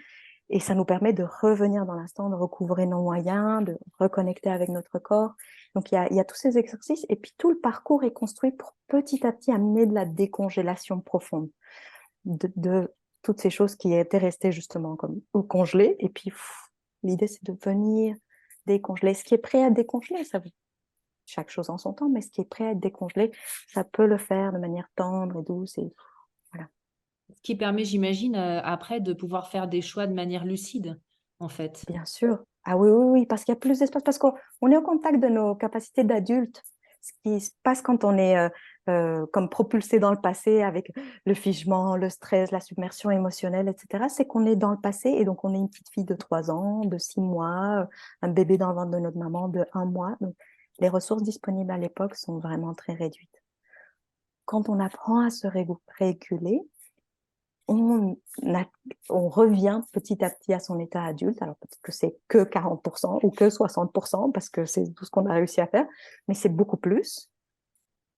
Et ça nous permet de revenir dans l'instant, de recouvrer nos moyens, de reconnecter avec notre corps. Donc, il y a tous ces exercices. Et puis, tout le parcours est construit pour petit à petit amener de la décongélation profonde de toutes ces choses qui étaient restées justement comme ou congelées. Et puis, l'idée, c'est de venir décongeler. Ce qui est prêt à décongeler, ça veut chaque chose en son temps, mais ce qui est prêt à être décongelé, ça peut le faire de manière tendre et douce. Et voilà. Ce qui permet, j'imagine, après de pouvoir faire des choix de manière lucide, en fait. Bien sûr. Ah oui, oui, oui, parce qu'il y a plus d'espace, parce qu'on est au contact de nos capacités d'adultes. Ce qui se passe quand on est comme propulsé dans le passé avec le figement, le stress, la submersion émotionnelle, etc., c'est qu'on est dans le passé et donc on est une petite fille de 3 ans, de 6 mois, un bébé dans le ventre de notre maman de 1 mois. Donc, les ressources disponibles à l'époque sont vraiment très réduites. Quand on apprend à se réguler, on, on revient petit à petit à son état adulte. Alors peut-être que c'est que 40% ou que 60% parce que c'est tout ce qu'on a réussi à faire, mais c'est beaucoup plus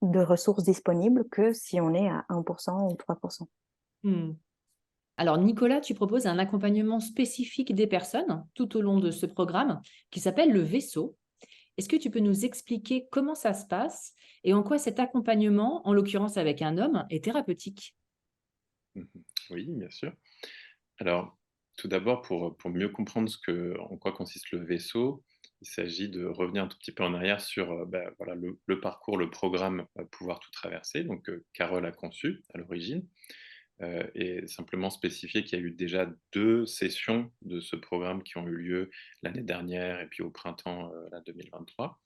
de ressources disponibles que si on est à 1% ou 3%. Hmm. Alors, Nicolas, tu proposes un accompagnement spécifique des personnes tout au long de ce programme qui s'appelle le vaisseau. Est-ce que tu peux nous expliquer comment ça se passe et en quoi cet accompagnement, en l'occurrence avec un homme, est thérapeutique? Mhm. Oui, bien sûr. Alors, tout d'abord, pour mieux comprendre en quoi consiste le vaisseau, il s'agit de revenir un tout petit peu en arrière sur voilà, le parcours, le programme Pouvoir tout traverser, donc Carole a conçu à l'origine, et simplement spécifier qu'il y a eu déjà 2 sessions de ce programme qui ont eu lieu l'année dernière et puis au printemps 2023.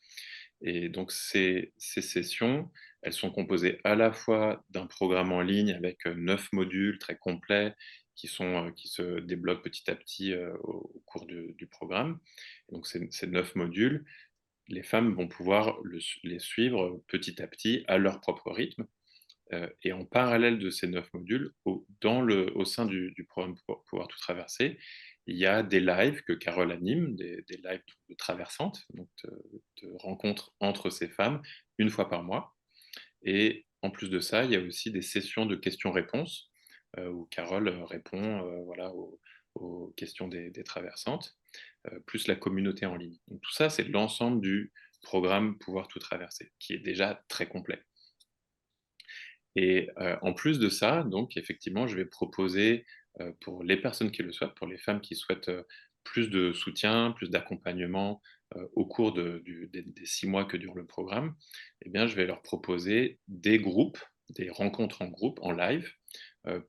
Et donc ces sessions, elles sont composées à la fois d'un programme en ligne avec 9 modules très complets qui se débloquent petit à petit au cours du programme. Donc ces 9 modules, les femmes vont pouvoir les suivre petit à petit à leur propre rythme. Et en parallèle de ces 9 modules, au sein du programme Pouvoir tout traverser, il y a des lives que Carole anime, des lives de traversantes, donc de rencontres entre ces femmes, une fois par mois. Et en plus de ça, il y a aussi des sessions de questions-réponses, où Carole répond voilà, aux questions des traversantes, plus la communauté en ligne. Donc tout ça, c'est l'ensemble du programme Pouvoir tout traverser, qui est déjà très complet. Et en plus de ça, donc effectivement, je vais proposer, pour les personnes qui le souhaitent, pour les femmes qui souhaitent, plus de soutien, plus d'accompagnement, au cours des 6 mois que dure le programme, eh bien, je vais leur proposer des groupes, des rencontres en groupe, en live,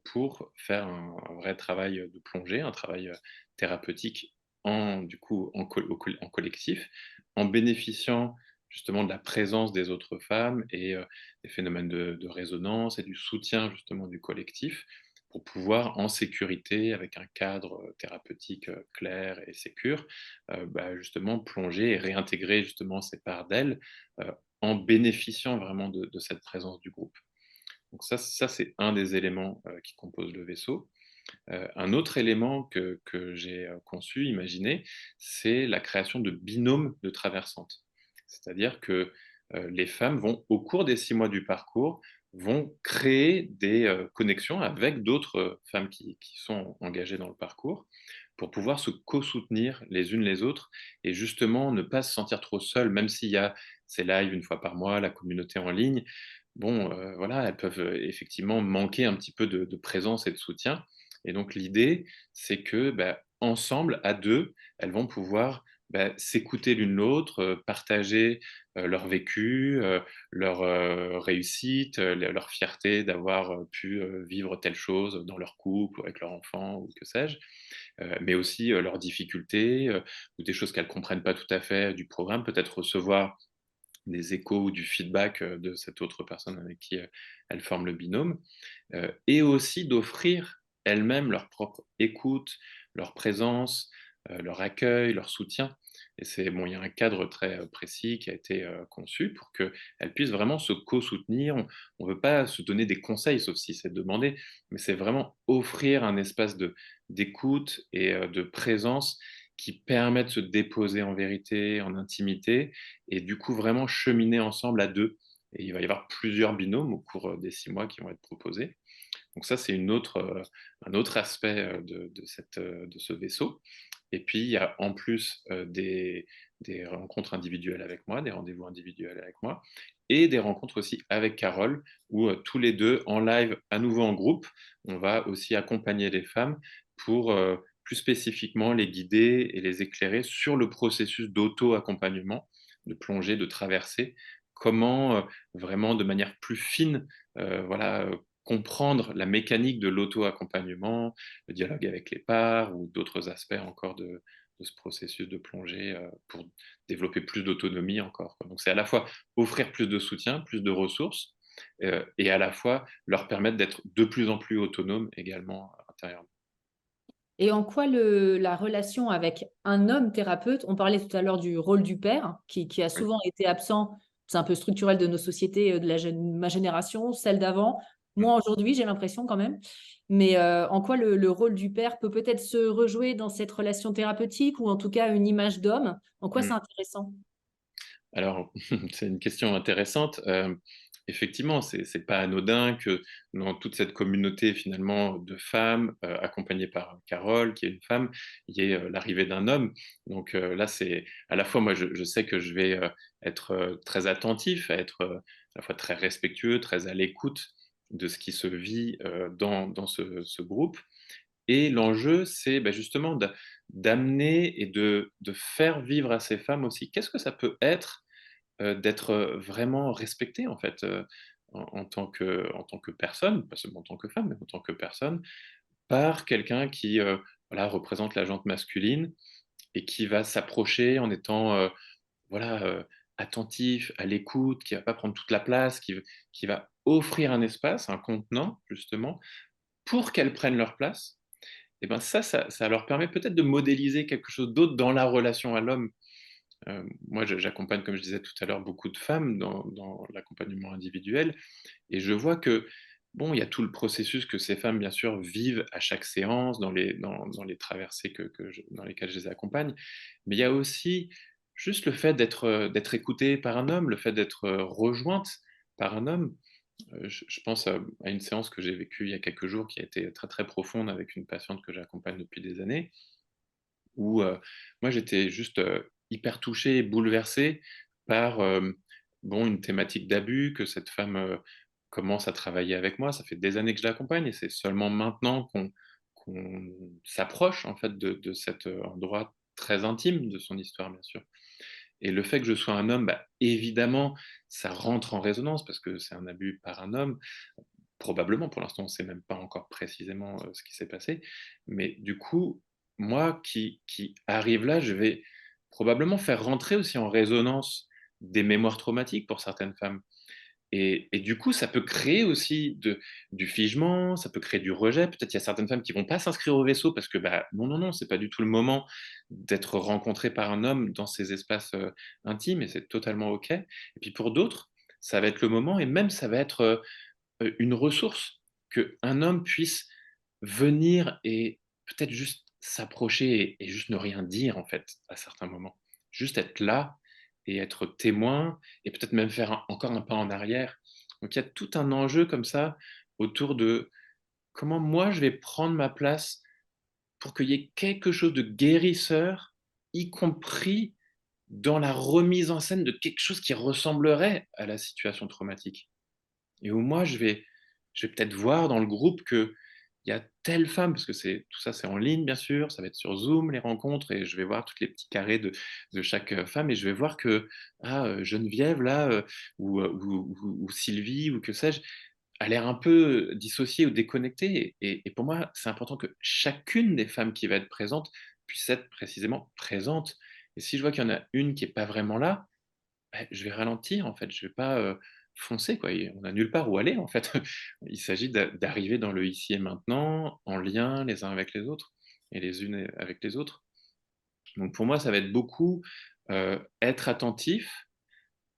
pour faire un vrai travail de plongée, un travail, thérapeutique du coup, en collectif, en bénéficiant justement de la présence des autres femmes et des phénomènes de résonance et du soutien justement du collectif pour pouvoir en sécurité, avec un cadre thérapeutique clair et sécure, justement plonger et réintégrer justement ces parts d'elles en bénéficiant vraiment de cette présence du groupe. Donc ça c'est un des éléments qui composent le vaisseau. Un autre élément que j'ai conçu, imaginé, c'est la création de binômes de traversantes. C'est-à-dire que les femmes vont, au cours des 6 mois du parcours, vont créer des connexions avec d'autres femmes qui sont engagées dans le parcours pour pouvoir se co-soutenir les unes les autres et justement ne pas se sentir trop seules, même s'il y a ces lives une fois par mois, la communauté en ligne. Bon, voilà, elles peuvent effectivement manquer un petit peu de présence et de soutien. Et donc l'idée, c'est que ensemble, à deux, elles vont pouvoir s'écouter l'une l'autre, partager leur vécu, leur réussite, leur fierté d'avoir pu vivre telle chose dans leur couple, ou avec leur enfant, ou que sais-je, mais aussi leurs difficultés, ou des choses qu'elles ne comprennent pas tout à fait du programme, peut-être recevoir des échos ou du feedback de cette autre personne avec qui elles forment le binôme, et aussi d'offrir elles-mêmes leur propre écoute, leur présence, leur accueil, leur soutien, Et c'est bon, il y a un cadre très précis qui a été conçu pour qu'elles puissent vraiment se co-soutenir. On ne veut pas se donner des conseils, sauf si c'est demandé, mais c'est vraiment offrir un espace d'écoute et de présence qui permet de se déposer en vérité, en intimité, et du coup vraiment cheminer ensemble à deux. Et il va y avoir plusieurs binômes au cours des 6 mois qui vont être proposés. Donc ça, c'est un autre aspect de ce vaisseau. Et puis, il y a en plus des rencontres individuelles avec moi, des rendez-vous individuels avec moi, et des rencontres aussi avec Carole, où tous les deux, en live, à nouveau en groupe, on va aussi accompagner les femmes pour plus spécifiquement les guider et les éclairer sur le processus d'auto-accompagnement, de plongée, de traversée, comment vraiment de manière plus fine, voilà, comprendre la mécanique de l'auto-accompagnement, le dialogue avec les parts ou d'autres aspects encore de ce processus de plongée pour développer plus d'autonomie encore, quoi. Donc c'est à la fois offrir plus de soutien, plus de ressources, et à la fois leur permettre d'être de plus en plus autonomes également intérieurement. Et en quoi la relation avec un homme thérapeute, on parlait tout à l'heure du rôle du père, qui a Oui. souvent été absent, c'est un peu structurel de nos sociétés, ma génération, celle d'avant. Mm. Moi, aujourd'hui, j'ai l'impression quand même. Mais en quoi le rôle du père peut peut-être se rejouer dans cette relation thérapeutique ou en tout cas une image d'homme? En quoi c'est Mm. intéressant? Alors, c'est une question intéressante. Effectivement, c'est pas anodin que dans toute cette communauté finalement de femmes, accompagnées par Carole, qui est une femme, il y ait l'arrivée d'un homme. Donc là, c'est à la fois, moi, je sais que je vais être très attentif, à être à la fois très respectueux, très à l'écoute de ce qui se vit dans ce groupe. Et l'enjeu, c'est bah, justement d'amener et de faire vivre à ces femmes aussi. Qu'est-ce que ça peut être d'être vraiment respectée en fait, en tant que personne, pas seulement en tant que femme, mais en tant que personne, par quelqu'un qui, voilà, représente la jante masculine et qui va s'approcher en étant, voilà, attentif, à l'écoute, qui va pas prendre toute la place, qui va offrir un espace, un contenant justement, pour qu'elles prennent leur place. Et ben ça leur permet peut-être de modéliser quelque chose d'autre dans la relation à l'homme. Moi, j'accompagne, comme je disais tout à l'heure, beaucoup de femmes dans l'accompagnement individuel, et je vois que, bon, il y a tout le processus que ces femmes, bien sûr, vivent à chaque séance, dans les traversées dans lesquelles je les accompagne, mais il y a aussi juste le fait d'être écoutée par un homme, le fait d'être rejointe par un homme. Je pense à une séance que j'ai vécue il y a quelques jours qui a été très très profonde avec une patiente que j'accompagne depuis des années, où moi j'étais juste hyper touché et bouleversé par bon, une thématique d'abus que cette femme commence à travailler avec moi. Ça fait des années que je l'accompagne et c'est seulement maintenant qu'on s'approche en fait de cet endroit très intime de son histoire, bien sûr. Et le fait que je sois un homme, bah, évidemment, ça rentre en résonance parce que c'est un abus par un homme. Probablement, pour l'instant, on ne sait même pas encore précisément ce qui s'est passé. Mais du coup, moi qui arrive là, je vais probablement faire rentrer aussi en résonance des mémoires traumatiques pour certaines femmes. Et du coup, ça peut créer aussi du figement, ça peut créer du rejet. Peut-être il y a certaines femmes qui vont pas s'inscrire au vaisseau parce que bah, non, non, non, c'est pas du tout le moment d'être rencontré par un homme dans ces espaces intimes et c'est totalement OK. Et puis pour d'autres, ça va être le moment et même ça va être une ressource, qu'un homme puisse venir et peut-être juste s'approcher et juste ne rien dire, en fait, à certains moments. Juste être là et être témoin et peut-être même faire encore un pas en arrière. Donc il y a tout un enjeu comme ça autour de comment moi je vais prendre ma place pour qu'il y ait quelque chose de guérisseur, y compris dans la remise en scène de quelque chose qui ressemblerait à la situation traumatique. Et où moi, je vais peut-être voir dans le groupe qu'il y a telle femme, parce que tout ça, c'est en ligne, bien sûr, ça va être sur Zoom, les rencontres, et je vais voir tous les petits carrés de chaque femme, et je vais voir que Geneviève, là, ou Sylvie, ou que sais-je, a l'air un peu dissociée ou déconnectée. Et pour moi, c'est important que chacune des femmes qui va être présente puisse être précisément présente. Et si je vois qu'il y en a une qui n'est pas vraiment là, bah, je vais ralentir en fait, je vais pas, foncer quoi et on a nulle part où aller en fait. Il s'agit d'arriver dans le ici et maintenant, en lien les uns avec les autres et les unes avec les autres Donc pour moi, ça va être beaucoup être attentif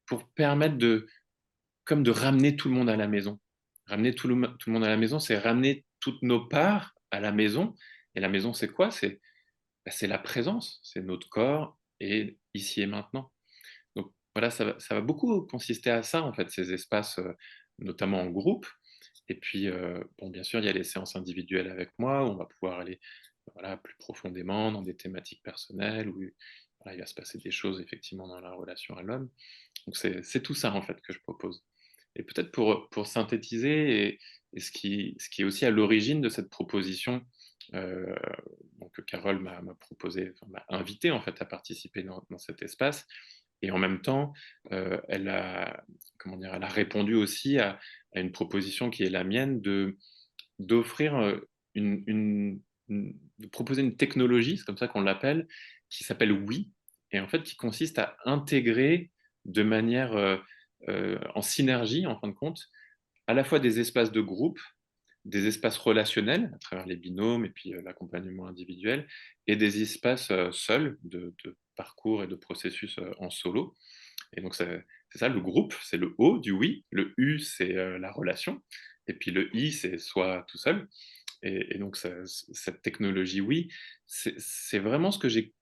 pour permettre comme de ramener tout le monde à la maison. Ramener tout le monde à la maison, c'est ramener toutes nos parts à la maison. Et la maison, c'est quoi? C'est la présence, c'est notre corps et ici et maintenant. Donc voilà, ça va beaucoup consister à ça, en fait, ces espaces, notamment en groupe. Et puis, bon, bien sûr, il y a les séances individuelles avec moi, où on va pouvoir aller voilà, plus profondément dans des thématiques personnelles, où voilà, il va se passer des choses effectivement dans la relation à l'homme. Donc c'est tout ça, en fait, que je propose. Et peut-être pour synthétiser, et ce qui est aussi à l'origine de cette proposition, euh, donc Carole m'a proposé, enfin, m'a invité en fait à participer dans cet espace, et en même temps, elle a, comment dire, elle a répondu aussi à une proposition qui est la mienne d'offrir de proposer une technologie, c'est comme ça qu'on l'appelle, qui s'appelle Oui, et en fait qui consiste à intégrer de manière en synergie, en fin de compte, à la fois des espaces de groupe, des espaces relationnels à travers les binômes et puis l'accompagnement individuel, et des espaces seuls de parcours et de processus en solo. Et donc c'est ça, le groupe, c'est le O du oui, le U c'est la relation, et puis le I c'est soi tout seul. Et donc cette technologie oui, c'est vraiment ce que j'ai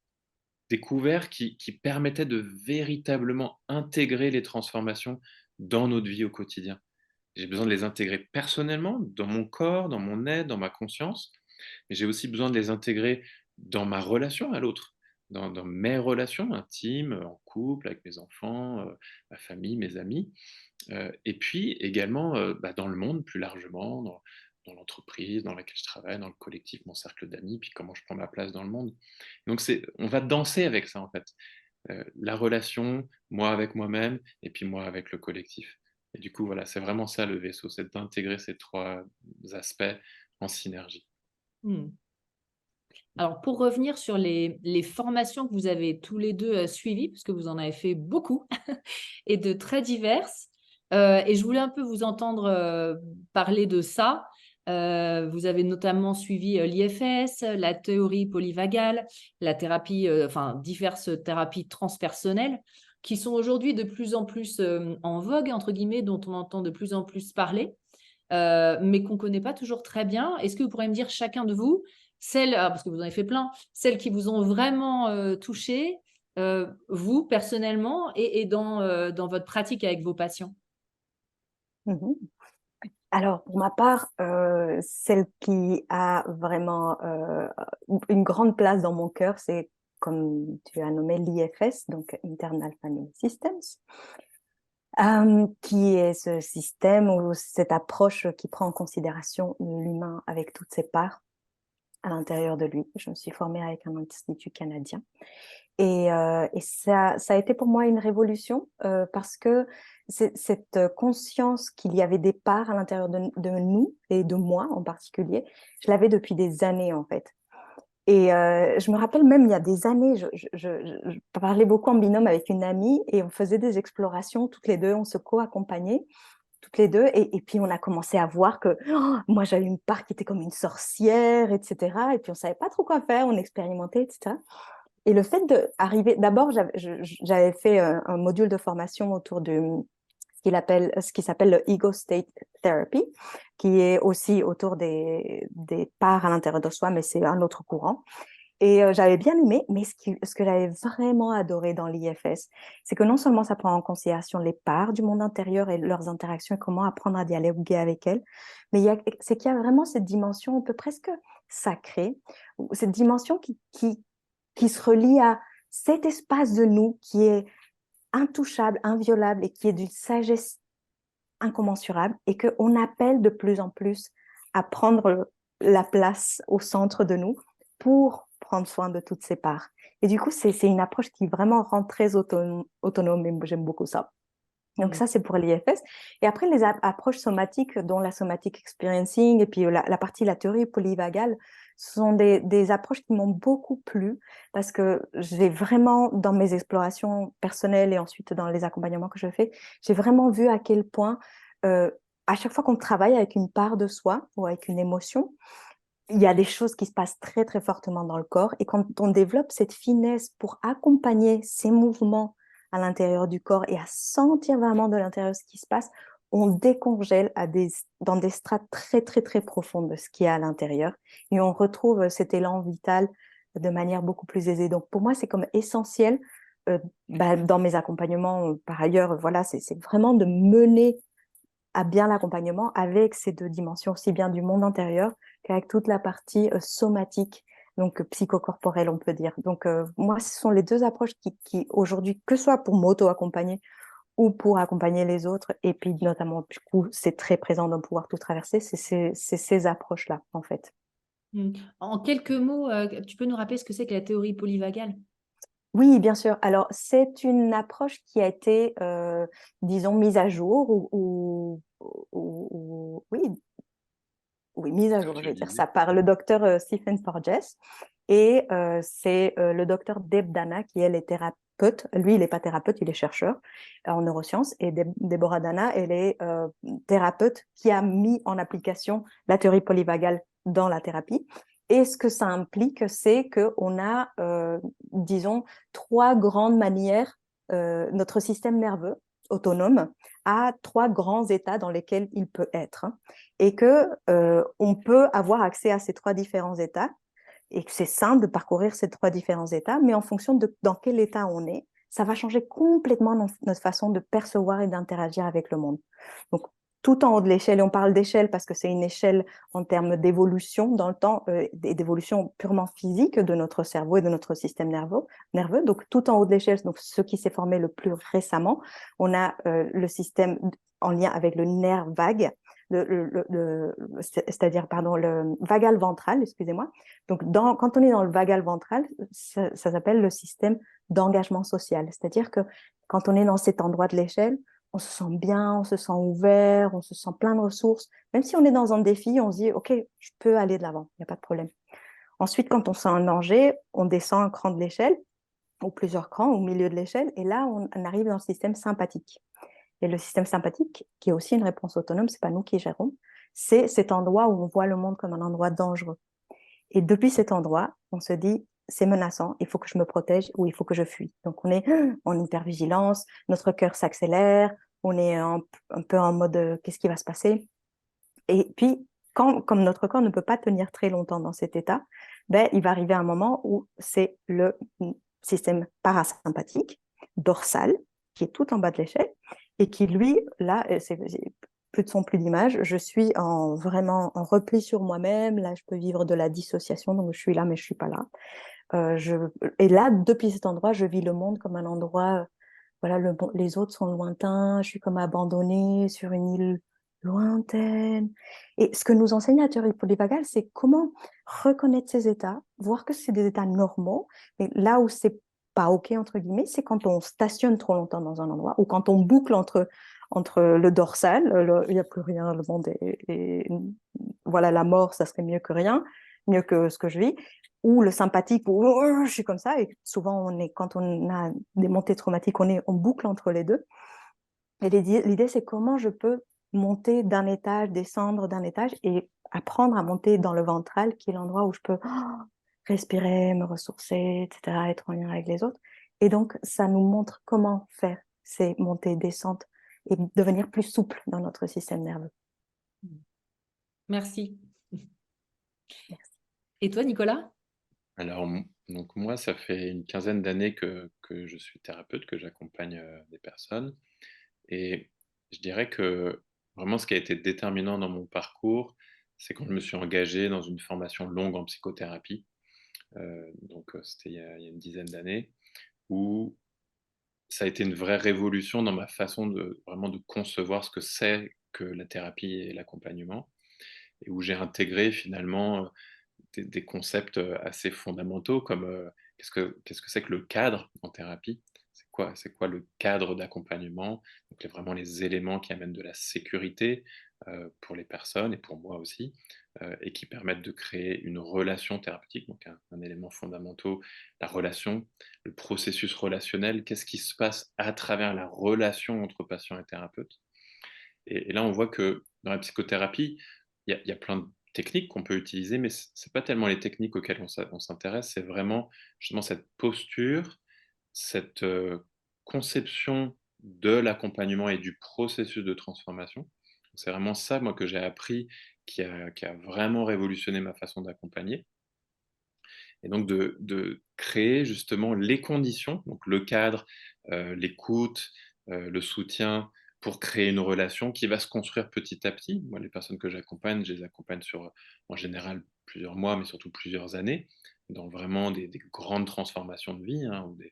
découvert qui permettait de véritablement intégrer les transformations dans notre vie au quotidien. J'ai besoin de les intégrer personnellement, dans mon corps, dans mon être, dans ma conscience, mais j'ai aussi besoin de les intégrer dans ma relation à l'autre, dans mes relations intimes, en couple, avec mes enfants, ma famille, mes amis, et puis également bah, dans le monde plus largement, dans l'entreprise dans laquelle je travaille, dans le collectif, mon cercle d'amis, puis comment je prends ma place dans le monde. Donc on va danser avec ça en fait. La relation, moi avec moi-même, et puis moi avec le collectif. Et du coup, voilà, c'est vraiment ça le vaisseau, c'est d'intégrer ces trois aspects en synergie. Hmm. Alors, pour revenir sur les formations que vous avez tous les deux suivies, parce que vous en avez fait beaucoup et de très diverses, et je voulais un peu vous entendre parler de ça. Vous avez notamment suivi l'IFS, la théorie polyvagale, la thérapie, enfin diverses thérapies transpersonnelles qui sont aujourd'hui de plus en plus en vogue, entre guillemets, dont on entend de plus en plus parler, mais qu'on ne connaît pas toujours très bien. Est-ce que vous pourriez me dire chacun de vous, celles, parce que vous en avez fait plein, celles qui vous ont vraiment touché, vous personnellement, et dans votre pratique avec vos patients? Mhm. Alors, pour ma part, celle qui a vraiment une grande place dans mon cœur, c'est, comme tu as nommé, l'IFS, donc Internal Family Systems, qui est ce système ou cette approche qui prend en considération l'humain avec toutes ses parts à l'intérieur de lui. Je me suis formée avec un institut canadien. Et ça a été pour moi une révolution parce que cette conscience qu'il y avait des parts à l'intérieur de nous et de moi en particulier, je l'avais depuis des années en fait. Et je me rappelle même il y a des années, je parlais beaucoup en binôme avec une amie et on faisait des explorations toutes les deux, on se co-accompagnait toutes les deux et puis on a commencé à voir que moi j'avais une part qui était comme une sorcière, etc. Et puis on savait pas trop quoi faire, on expérimentait, etc. Et le fait d'arriver, d'abord, j'avais fait un module de formation autour de ce qui s'appelle le Ego State Therapy, qui est aussi autour des parts à l'intérieur de soi, mais c'est un autre courant. Et j'avais bien aimé, mais ce que j'avais vraiment adoré dans l'IFS, c'est que non seulement ça prend en considération les parts du monde intérieur et leurs interactions et comment apprendre à dialoguer avec elles, mais c'est qu'il y a vraiment cette dimension un peu presque sacrée, cette dimension qui se relie à cet espace de nous qui est intouchable, inviolable et qui est d'une sagesse incommensurable et qu'on appelle de plus en plus à prendre la place au centre de nous pour prendre soin de toutes ces parts. Et du coup, c'est une approche qui vraiment rend très autonome et j'aime beaucoup ça. Donc ça, c'est pour l'IFS. Et après, les approches somatiques, dont la somatic experiencing et puis la théorie polyvagale, sont des approches qui m'ont beaucoup plu parce que j'ai vraiment, dans mes explorations personnelles et ensuite dans les accompagnements que je fais, j'ai vraiment vu à quel point, à chaque fois qu'on travaille avec une part de soi ou avec une émotion, il y a des choses qui se passent très, très fortement dans le corps. Et quand on développe cette finesse pour accompagner ces mouvements à l'intérieur du corps et à sentir vraiment de l'intérieur ce qui se passe, on décongèle dans des strates très, très, très profondes de ce qu'il y a à l'intérieur. Et on retrouve cet élan vital de manière beaucoup plus aisée. Donc, pour moi, c'est comme essentiel dans mes accompagnements. Par ailleurs, voilà, c'est vraiment de mener à bien l'accompagnement avec ces deux dimensions, aussi bien du monde intérieur qu'avec toute la partie somatique, donc psychocorporelle, on peut dire. Donc, moi, ce sont les deux approches qui aujourd'hui, que ce soit pour m'auto-accompagner ou pour accompagner les autres, et puis notamment, du coup, c'est très présent dans Pouvoir tout traverser, c'est ces approches-là, en fait. En quelques mots, tu peux nous rappeler ce que c'est que la théorie polyvagale? Oui, bien sûr. Alors, c'est une approche qui a été, disons, mise à jour oui, oui, mise à jour, je vais dire Actualisé. ça, par le docteur Stephen Porges. Et c'est le docteur Deb Dana qui, elle, est thérapeute. Lui, il n'est pas thérapeute, il est chercheur en neurosciences. Et Deborah Dana, elle est thérapeute qui a mis en application la théorie polyvagale dans la thérapie. Et ce que ça implique, c'est qu'on a, disons, trois grandes manières, notre système nerveux autonome a trois grands états dans lesquels il peut être, hein, et que on peut avoir accès à ces trois différents états et que c'est simple de parcourir ces trois différents états, mais en fonction de dans quel état on est, ça va changer complètement notre façon de percevoir et d'interagir avec le monde. Donc, tout en haut de l'échelle, et on parle d'échelle parce que c'est une échelle en termes d'évolution dans le temps et d'évolution purement physique de notre cerveau et de notre système nerveux. Donc, tout en haut de l'échelle, donc ce qui s'est formé le plus récemment, on a le système en lien avec le nerf vague, c'est-à-dire pardon, le vagal ventral, excusez-moi. Donc, quand on est dans le vagal ventral, ça s'appelle le système d'engagement social. C'est-à-dire que quand on est dans cet endroit de l'échelle, on se sent bien, on se sent ouvert, on se sent plein de ressources. Même si on est dans un défi, on se dit, OK, je peux aller de l'avant, il n'y a pas de problème. Ensuite, quand on sent un danger, on descend un cran de l'échelle, ou plusieurs crans au milieu de l'échelle, et là, on arrive dans le système sympathique. Et le système sympathique, qui est aussi une réponse autonome, c'est pas nous qui gérons, c'est cet endroit où on voit le monde comme un endroit dangereux. Et depuis cet endroit, on se dit, c'est menaçant, il faut que je me protège ou il faut que je fuis. Donc, on est en hypervigilance, notre cœur s'accélère, on est un peu en mode, qu'est-ce qui va se passer? Et puis, comme notre corps ne peut pas tenir très longtemps dans cet état, ben, il va arriver un moment où c'est le système parasympathique, dorsal, qui est tout en bas de l'échelle, et qui, lui, là, c'est plus de son, plus d'image, je suis vraiment en repli sur moi-même, là, je peux vivre de la dissociation, donc je suis là, mais je suis pas là. Et là, depuis cet endroit, je vis le monde comme un endroit, voilà, les autres sont lointains, je suis comme abandonnée sur une île lointaine. Et ce que nous enseigne la théorie polyvagale, c'est comment reconnaître ces états, voir que c'est des états normaux, mais là où c'est pas OK, entre guillemets, c'est quand on stationne trop longtemps dans un endroit ou quand on boucle entre le dorsal, il n'y a plus rien, le monde voilà, la mort, ça serait mieux que rien, mieux que ce que je vis, ou le sympathique où je suis comme ça, et souvent quand on a des montées traumatiques, on boucle entre les deux. Et l'idée, c'est comment je peux monter d'un étage, descendre d'un étage et apprendre à monter dans le ventral, qui est l'endroit où je peux respirer, me ressourcer, etc., être en lien avec les autres. Et donc, ça nous montre comment faire ces montées, descentes et devenir plus souple dans notre système nerveux. Merci. Merci. Et toi, Nicolas? Alors, donc moi, ça fait une quinzaine d'années que je suis thérapeute, que j'accompagne des personnes. Et je dirais que vraiment ce qui a été déterminant dans mon parcours, c'est quand je me suis engagé dans une formation longue en psychothérapie. C'était il y a une dizaine d'années, où ça a été une vraie révolution dans ma façon vraiment de concevoir ce que c'est que la thérapie et l'accompagnement, et où j'ai intégré finalement des concepts assez fondamentaux comme qu'est-ce que c'est que le cadre en thérapie? C'est quoi le cadre d'accompagnement? Donc vraiment les éléments qui amènent de la sécurité pour les personnes et pour moi aussi, et qui permettent de créer une relation thérapeutique, donc un élément fondamental, la relation, le processus relationnel, qu'est-ce qui se passe à travers la relation entre patient et thérapeute? Et là, on voit que dans la psychothérapie, il y a plein de techniques qu'on peut utiliser, mais c'est pas tellement les techniques auxquelles on s'intéresse, c'est vraiment justement cette posture, cette conception de l'accompagnement et du processus de transformation. C'est vraiment ça, moi, que j'ai appris, qui a vraiment révolutionné ma façon d'accompagner. Et donc de créer justement les conditions, donc le cadre, l'écoute, le soutien pour créer une relation qui va se construire petit à petit. Moi, les personnes que j'accompagne, je les accompagne sur, en général, plusieurs mois, mais surtout plusieurs années, dans vraiment des grandes transformations de vie, hein, où des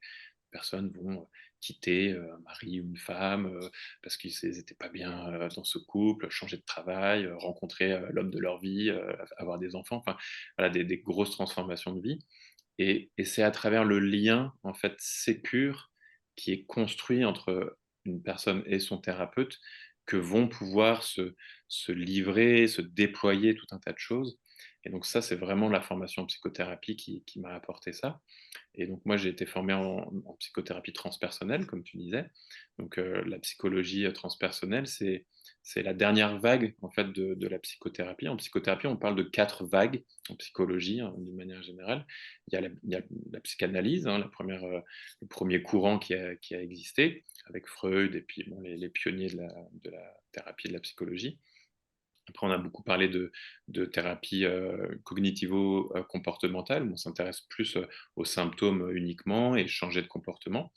personnes vont quitter un mari ou une femme parce qu'ils n'étaient pas bien dans ce couple, changer de travail, rencontrer l'homme de leur vie, avoir des enfants, enfin voilà, des grosses transformations de vie. Et c'est à travers le lien, en fait, sécure qui est construit entre une personne et son thérapeute que vont pouvoir se livrer, se déployer tout un tas de choses. Et donc ça, c'est vraiment la formation en psychothérapie qui m'a apporté ça. Et donc moi, j'ai été formé en psychothérapie transpersonnelle, comme tu disais. Donc la psychologie transpersonnelle, c'est la dernière vague en fait de la psychothérapie. En psychothérapie, on parle de 4 vagues en psychologie, hein, d'une manière générale. Il y a la psychanalyse, hein, le premier courant qui a existé, avec Freud et puis bon, les pionniers de la thérapie de la psychologie. Après, on a beaucoup parlé de thérapie cognitivo-comportementale, où on s'intéresse plus aux symptômes uniquement et changer de comportement.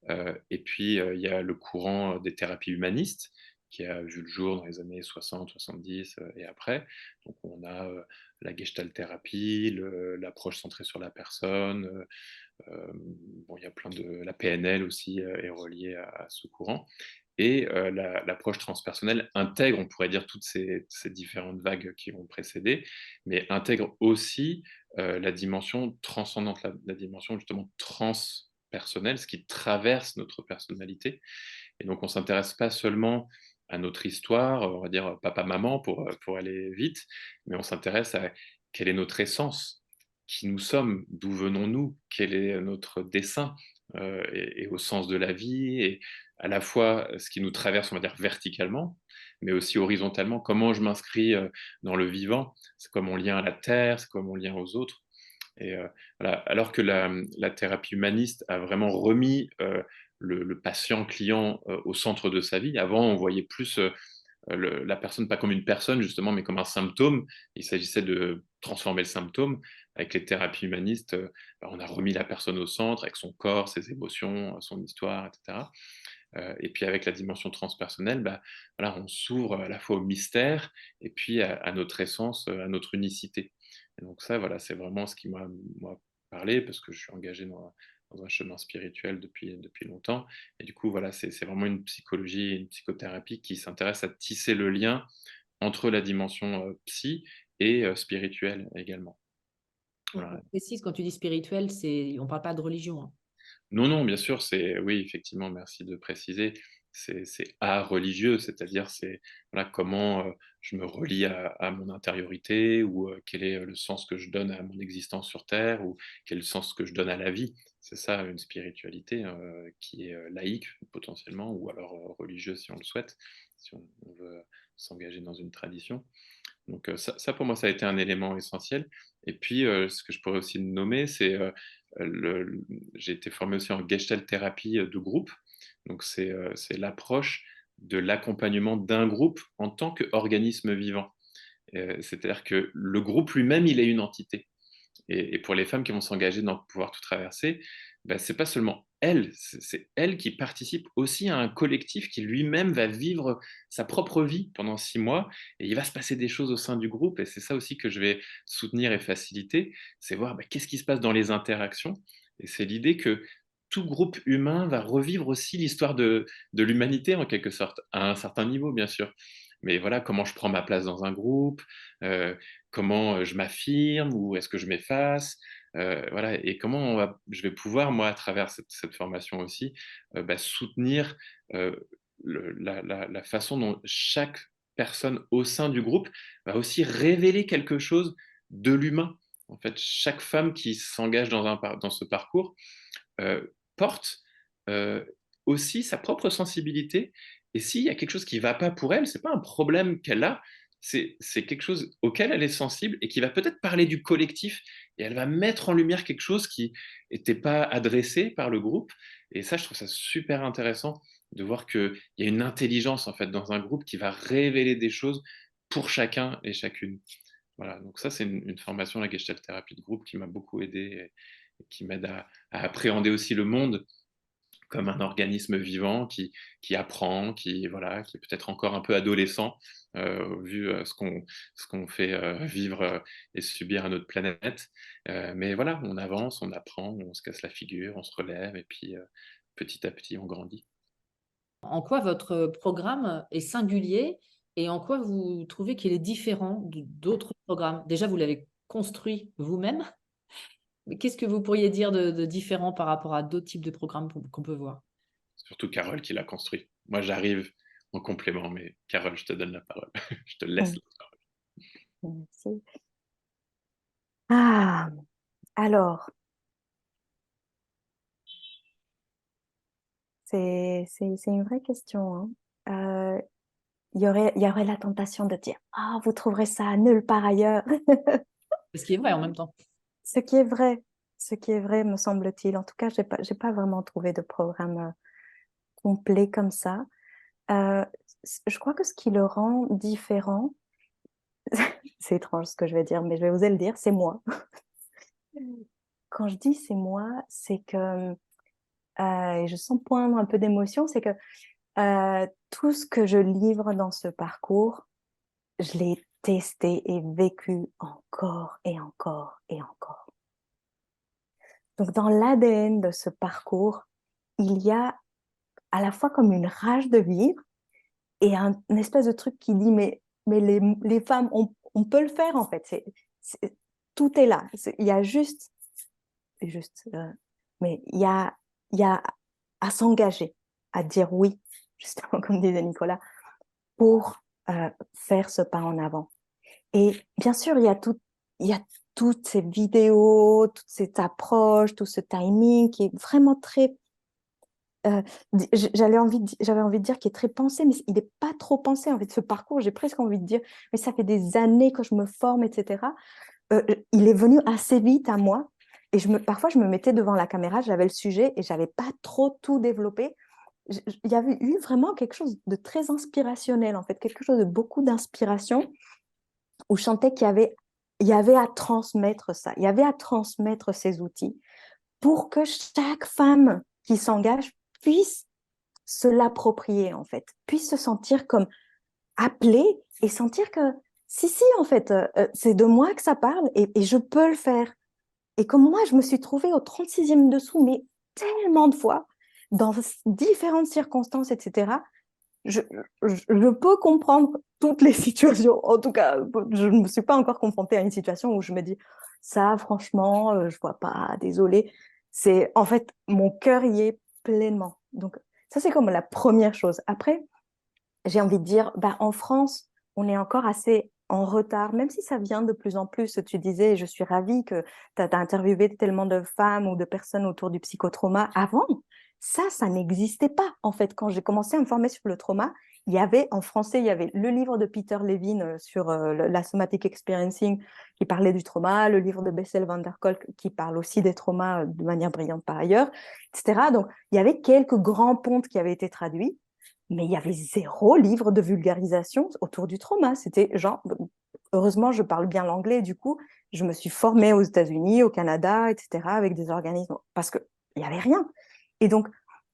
Et puis, il y a le courant des thérapies humanistes qui a vu le jour dans les années 60, 70 et après. Donc, on a la gestalt thérapie, l'approche centrée sur la personne. Bon, il y a plein de... La PNL aussi est reliée à ce courant. Et l'approche transpersonnelle intègre, on pourrait dire, toutes ces différentes vagues qui ont précédé, mais intègre aussi la dimension transcendante, la dimension justement transpersonnelle, ce qui traverse notre personnalité. Et donc, on ne s'intéresse pas seulement à notre histoire, on va dire papa-maman pour aller vite, mais on s'intéresse à quelle est notre essence, qui nous sommes, d'où venons-nous, quel est notre dessein, et au sens de la vie, et à la fois ce qui nous traverse, on va dire, verticalement, mais aussi horizontalement, comment je m'inscris dans le vivant, c'est quoi mon lien à la terre, c'est quoi mon lien aux autres. Et voilà. Alors que la thérapie humaniste a vraiment remis le patient-client au centre de sa vie. Avant, on voyait plus la personne pas comme une personne, justement, mais comme un symptôme. Il s'agissait de transformer le symptôme. Avec les thérapies humanistes, on a remis la personne au centre, avec son corps, ses émotions, son histoire, etc. Et puis avec la dimension transpersonnelle, voilà, on s'ouvre à la fois au mystère et puis à notre essence, à notre unicité. Et donc ça, voilà, c'est vraiment ce qui m'a moi, parlé, parce que je suis engagé dans un chemin spirituel depuis longtemps. Et du coup, voilà, c'est vraiment une psychologie, une psychothérapie qui s'intéresse à tisser le lien entre la dimension psy et spirituelle également. Donc, Voilà. on précise, quand tu dis spirituel, on ne parle pas de religion, hein. Non, non, bien sûr, oui, effectivement, merci de préciser. C'est religieux, c'est-à-dire c'est voilà, comment je me relie à mon intériorité, ou quel est le sens que je donne à mon existence sur Terre, ou quel est le sens que je donne à la vie. C'est ça une spiritualité qui est laïque potentiellement, ou alors religieuse si on le souhaite, si on veut s'engager dans une tradition. Donc ça, pour moi, ça a été un élément essentiel. Et puis, ce que je pourrais aussi nommer, c'est j'ai été formé aussi en Gestalt thérapie de groupe. Donc c'est l'approche de l'accompagnement d'un groupe en tant qu'organisme vivant. C'est-à-dire que le groupe lui-même, il est une entité. Et pour les femmes qui vont s'engager dans pouvoir tout traverser, c'est pas seulement elles, c'est elles qui participent aussi à un collectif qui lui-même va vivre sa propre vie pendant 6 mois, et il va se passer des choses au sein du groupe, et c'est ça aussi que je vais soutenir et faciliter, c'est voir qu'est-ce qui se passe dans les interactions. Et c'est l'idée que tout groupe humain va revivre aussi l'histoire de l'humanité en quelque sorte, à un certain niveau bien sûr. Mais voilà, comment je prends ma place dans un groupe, comment je m'affirme, ou est-ce que je m'efface, voilà, et comment je vais pouvoir, moi, à travers cette formation aussi, soutenir la façon dont chaque personne au sein du groupe va aussi révéler quelque chose de l'humain. En fait, chaque femme qui s'engage dans ce parcours porte aussi sa propre sensibilité. Et s'il y a quelque chose qui ne va pas pour elle, ce n'est pas un problème qu'elle a, c'est quelque chose auquel elle est sensible et qui va peut-être parler du collectif et elle va mettre en lumière quelque chose qui n'était pas adressé par le groupe. Et ça, je trouve ça super intéressant de voir qu'il y a une intelligence en fait dans un groupe qui va révéler des choses pour chacun et chacune. Voilà, donc ça, c'est une formation, la Gestalt thérapie de groupe, qui m'a beaucoup aidé et qui m'aide à appréhender aussi le monde comme un organisme vivant qui apprend, voilà, qui est peut-être encore un peu adolescent, vu ce qu'on fait vivre et subir à notre planète. Mais voilà, on avance, on apprend, on se casse la figure, on se relève, et puis petit à petit, on grandit. En quoi votre programme est singulier et en quoi vous trouvez qu'il est différent d'autres programmes? Déjà, vous l'avez construit vous-même, mais qu'est-ce que vous pourriez dire de différent par rapport à d'autres types de programmes qu'on peut voir? Surtout Carole qui l'a construit. Moi, j'arrive en complément, mais Carole, je te donne la parole. Je te laisse Mm. la parole. Merci. Ah, alors, c'est une vraie question, hein. Il y aurait la tentation de dire, ah, vous trouverez ça nulle part ailleurs. Ce qui est vrai en même temps. Ce qui est vrai, ce qui est vrai, me semble-t-il. En tout cas, j'ai pas vraiment trouvé de programme complet comme ça. Euh, je crois que ce qui le rend différent, c'est étrange ce que je vais dire, mais je vais oser le dire, c'est moi. Quand je dis c'est moi, c'est que, et je sens poindre un peu d'émotion, c'est que tout ce que je livre dans ce parcours, je l'ai testé et vécu encore et encore et encore. Donc, dans l'ADN de ce parcours, il y a à la fois comme une rage de vivre et une espèce de truc qui dit, mais les femmes, on peut le faire en fait. Tout est là. Il y a juste, mais il y a à s'engager, à dire oui, justement, comme disait Nicolas, pour faire ce pas en avant. Et bien sûr, il y a toutes ces vidéos, toute cette approche, tout ce timing qui est vraiment très, j'avais envie de dire qu'il est très pensé, mais il n'est pas trop pensé. En fait, ce parcours, j'ai presque envie de dire, mais ça fait des années que je me forme, etc. Il est venu assez vite à moi. Et parfois, je me mettais devant la caméra, j'avais le sujet et je n'avais pas trop tout développé. Il y avait eu vraiment quelque chose de très inspirationnel, en fait, quelque chose de beaucoup d'inspiration, où je sentais il y avait à transmettre ça, il y avait à transmettre ces outils pour que chaque femme qui s'engage puisse se l'approprier, en fait, puisse se sentir comme appelée et sentir que si, en fait, c'est de moi que ça parle et je peux le faire. Et comme moi, je me suis trouvée au 36e dessous, mais tellement de fois, dans différentes circonstances, etc., je peux comprendre toutes les situations. En tout cas, je ne me suis pas encore confrontée à une situation où je me dis, ça, franchement, je vois pas, désolée. C'est, en fait, mon cœur y est pleinement. Donc, ça, c'est comme la première chose. Après, j'ai envie de dire, bah, en France, on est encore assez en retard, même si ça vient de plus en plus. Tu disais, je suis ravie que tu as interviewé tellement de femmes ou de personnes autour du psychotrauma. Avant, ça n'existait pas. En fait, quand j'ai commencé à me former sur le trauma, il y avait, en français, il y avait le livre de Peter Levine sur la somatic experiencing qui parlait du trauma, le livre de Bessel van der Kolk qui parle aussi des traumas de manière brillante par ailleurs, etc. Donc, il y avait quelques grands pontes qui avaient été traduits. Mais il y avait zéro livre de vulgarisation autour du trauma. C'était genre, heureusement, je parle bien l'anglais, du coup, je me suis formée aux États-Unis, au Canada, etc., avec des organismes, parce qu'il n'y avait rien. Et donc,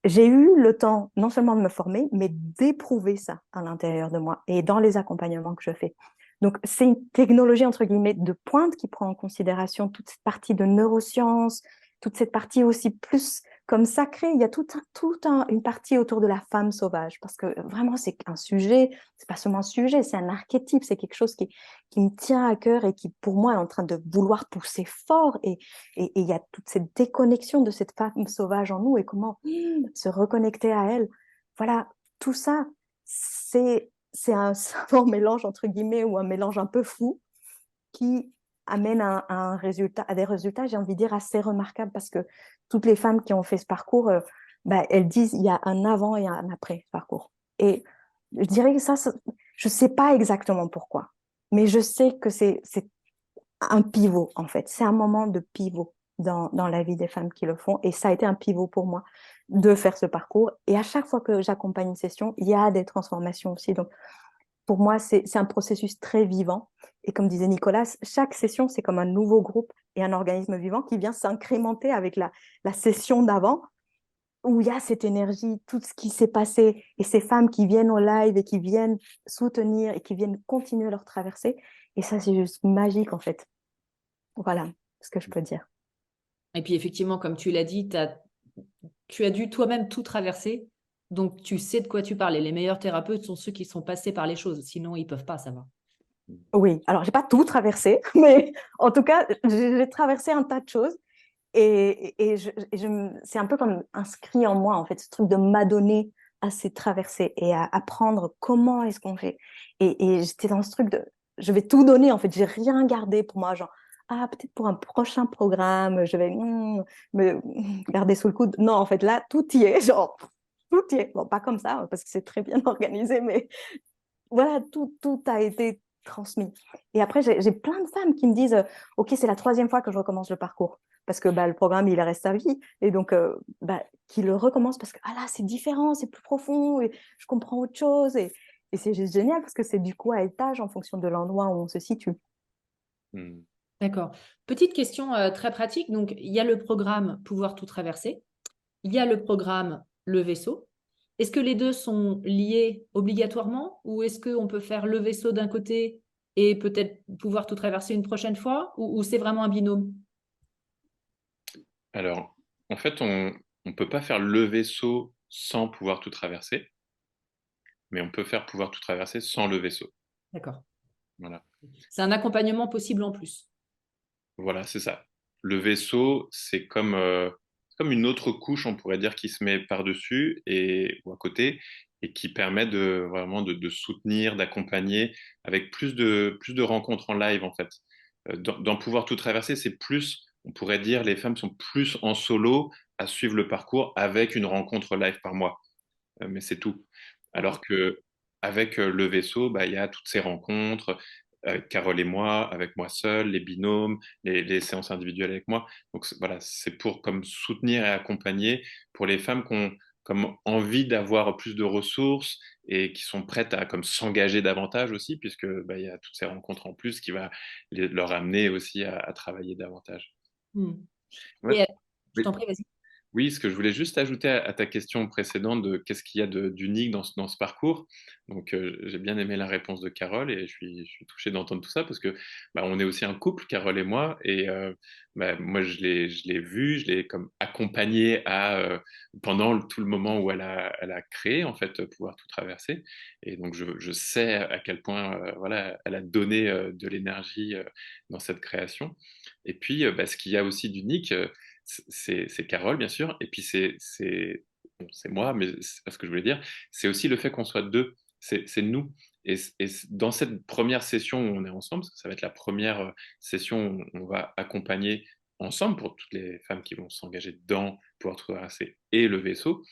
j'ai eu le temps non seulement de me former, mais d'éprouver ça à l'intérieur de moi et dans les accompagnements que je fais. Donc, c'est une technologie, entre guillemets, de pointe qui prend en considération toute cette partie de neurosciences, toute cette partie aussi plus comme sacrée. Il y a une partie autour de la femme sauvage, parce que vraiment, c'est un sujet, c'est pas seulement un sujet, c'est un archétype, c'est quelque chose qui me tient à cœur et qui, pour moi, est en train de vouloir pousser fort. Et il y a toute cette déconnexion de cette femme sauvage en nous et comment se reconnecter à elle. Voilà, tout ça, c'est un savant mélange, entre guillemets, ou un mélange un peu fou qui amène à des résultats, j'ai envie de dire, assez remarquables parce que toutes les femmes qui ont fait ce parcours, elles disent il y a un avant et un après ce parcours. Et je dirais que ça, Je sais pas exactement pourquoi, mais je sais que c'est un pivot, en fait. C'est un moment de pivot dans la vie des femmes qui le font. Et ça a été un pivot pour moi de faire ce parcours. Et à chaque fois que j'accompagne une session, il y a des transformations aussi. Donc, pour moi, c'est un processus très vivant. Et comme disait Nicolas, chaque session, c'est comme un nouveau groupe et un organisme vivant qui vient s'incrémenter avec la session d'avant, où il y a cette énergie, tout ce qui s'est passé, et ces femmes qui viennent au live et qui viennent soutenir et qui viennent continuer leur traversée. Et ça, c'est juste magique, en fait. Voilà ce que je peux dire. Et puis effectivement, comme tu l'as dit, tu as dû toi-même tout traverser, donc tu sais de quoi tu parles. Et les meilleurs thérapeutes sont ceux qui sont passés par les choses, sinon ils ne peuvent pas savoir. Oui, alors j'ai pas tout traversé, mais en tout cas, j'ai traversé un tas de choses. C'est un peu comme inscrit en moi, en fait, ce truc de m'adonner à ces traversées et à apprendre comment est-ce qu'on fait. Et j'étais dans ce truc de, je vais tout donner, en fait, j'ai rien gardé pour moi, genre, ah, peut-être pour un prochain programme, je vais me garder sous le coude. Non, en fait, là, tout y est, genre, tout y est. Bon, pas comme ça, parce que c'est très bien organisé, mais voilà, tout a été transmis. Et après, j'ai plein de femmes qui me disent, OK, c'est la troisième fois que je recommence le parcours. Parce que le programme, il reste à vie. Et donc, qui le recommence parce que ah là, c'est différent, c'est plus profond, et je comprends autre chose. Et c'est juste génial parce que c'est du coup à étage en fonction de l'endroit où on se situe. Hmm. D'accord. Petite question très pratique. Donc, il y a le programme Pouvoir tout traverser. Il y a le programme Le vaisseau. Est-ce que les deux sont liés obligatoirement ou est-ce qu'on peut faire le vaisseau d'un côté et peut-être pouvoir tout traverser une prochaine fois ou c'est vraiment un binôme? Alors, en fait, on ne peut pas faire le vaisseau sans pouvoir tout traverser, mais on peut faire pouvoir tout traverser sans le vaisseau. D'accord. Voilà, C'est un accompagnement possible en plus. voilà, c'est ça. Le vaisseau, c'est comme une autre couche, on pourrait dire, qui se met par-dessus ou à côté et qui permet vraiment de soutenir, d'accompagner avec plus de rencontres en live, en fait. Dans Pouvoir tout traverser, c'est plus, on pourrait dire, les femmes sont plus en solo à suivre le parcours avec une rencontre live par mois. Mais c'est tout. Alors D'accord. que avec le vaisseau, bah, il y a toutes ces rencontres, Carole et moi, avec moi seul, les binômes, les séances individuelles avec moi. Donc voilà, c'est pour comme soutenir et accompagner pour les femmes qui ont comme envie d'avoir plus de ressources et qui sont prêtes à comme s'engager davantage aussi, puisque bah, il y a toutes ces rencontres en plus qui va leur amener aussi à travailler davantage. Hmm. Ouais. Et je Oui. t'en prie, vas-y. Oui, ce que je voulais juste ajouter à ta question précédente de qu'est-ce qu'il y a d'unique dans ce parcours. Donc, j'ai bien aimé la réponse de Carole et je suis touché d'entendre tout ça parce que bah, on est aussi un couple, Carole et moi, et bah, moi je l'ai vu, je l'ai comme accompagné pendant tout le moment où elle a créé en fait pouvoir tout traverser. Et donc je sais à quel point voilà, elle a donné de l'énergie dans cette création. Et puis, bah, ce qu'il y a aussi d'unique c'est Carole, bien sûr, et puis c'est moi, mais c'est pas ce que je voulais dire. C'est aussi le fait qu'on soit deux, c'est nous. Dans cette première session où on est ensemble, parce que ça va être la première session où on va accompagner ensemble pour toutes les femmes qui vont s'engager dans pouvoir traverser et le vaisseau,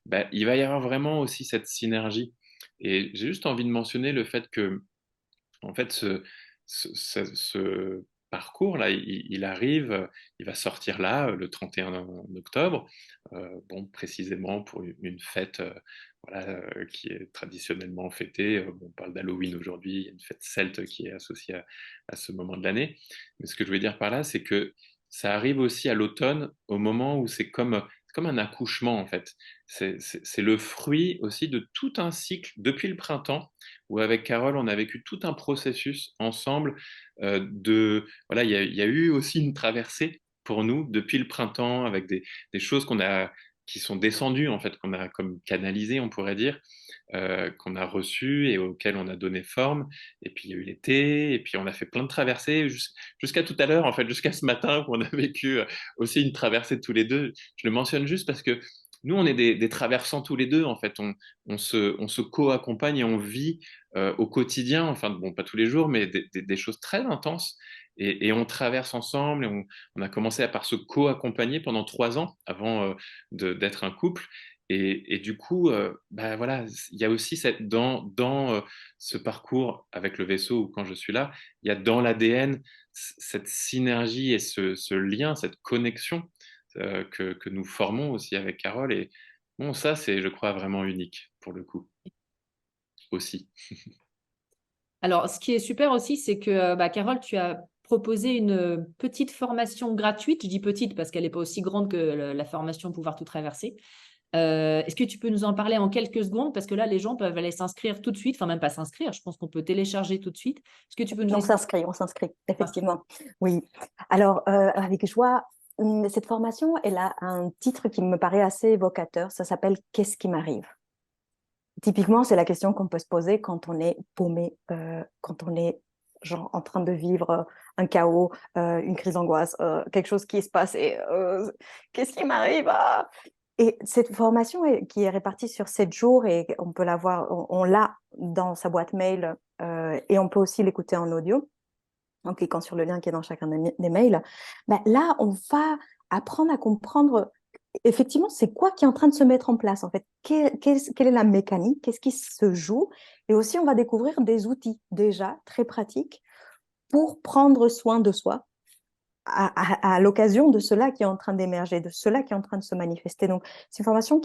bah, il va y avoir vraiment aussi cette synergie. Et j'ai juste envie de mentionner le fait que en fait, ce parcours-là, il arrive, il va sortir là, le 31 octobre, bon, précisément pour une fête voilà, qui est traditionnellement fêtée. Bon, on parle d'Halloween aujourd'hui, il y a une fête celte qui est associée à ce moment de l'année. Mais ce que je veux dire par là, c'est que ça arrive aussi à l'automne, au moment où c'est comme un accouchement, en fait. C'est le fruit aussi de tout un cycle depuis le printemps où avec Carole, on a vécu tout un processus ensemble voilà, il y a eu aussi une traversée pour nous depuis le printemps avec des choses qui sont descendues, en fait, qu'on a comme canalisées, on pourrait dire, qu'on a reçues et auxquelles on a donné forme. Et puis, il y a eu l'été, et puis on a fait plein de traversées jusqu'à tout à l'heure, en fait, jusqu'à ce matin où on a vécu aussi une traversée tous les deux. Je le mentionne juste parce que nous, on est des traversants tous les deux, en fait. On se co-accompagne et on vit au quotidien, enfin, bon, pas tous les jours, mais des choses très intenses. Et on traverse ensemble et on a commencé à par se co-accompagner pendant 3 ans avant d'être un couple. Et du coup, bah voilà, il y a aussi dans ce parcours avec le vaisseau ou quand je suis là, il y a dans l'ADN cette synergie et ce lien, cette connexion que nous formons aussi avec Carole. Et bon, ça, c'est, je crois, vraiment unique pour le coup aussi. Alors, ce qui est super aussi, c'est que Carole, tu as proposé une petite formation gratuite. Je dis petite parce qu'elle n'est pas aussi grande que la formation Pouvoir tout traverser. Est-ce que tu peux nous en parler en quelques secondes? Parce que là, les gens peuvent aller s'inscrire tout de suite. Enfin, même pas s'inscrire. Je pense qu'on peut télécharger tout de suite. Est-ce que tu peux nous expliquer? On s'inscrit, effectivement. Oui. Alors, avec joie, cette formation, elle a un titre qui me paraît assez évocateur. Ça s'appelle « Qu'est-ce qui m'arrive ?» Typiquement, c'est la question qu'on peut se poser quand on est paumé, quand on est genre en train de vivre un chaos, une crise d'angoisse, quelque chose qui se passe et qu'est-ce qui m'arrive? Ah. Et cette formation qui est répartie sur 7 jours et on peut la voir, on l'a dans sa boîte mail et on peut aussi l'écouter en audio en cliquant sur le lien qui est dans chacun des mails. Ben là, on va apprendre à comprendre effectivement, c'est quoi qui est en train de se mettre en place en fait? Quelle est la mécanique? Qu'est-ce qui se joue? Et aussi, on va découvrir des outils déjà très pratiques pour prendre soin de soi à l'occasion de cela qui est en train d'émerger, de cela qui est en train de se manifester. Donc, c'est une formation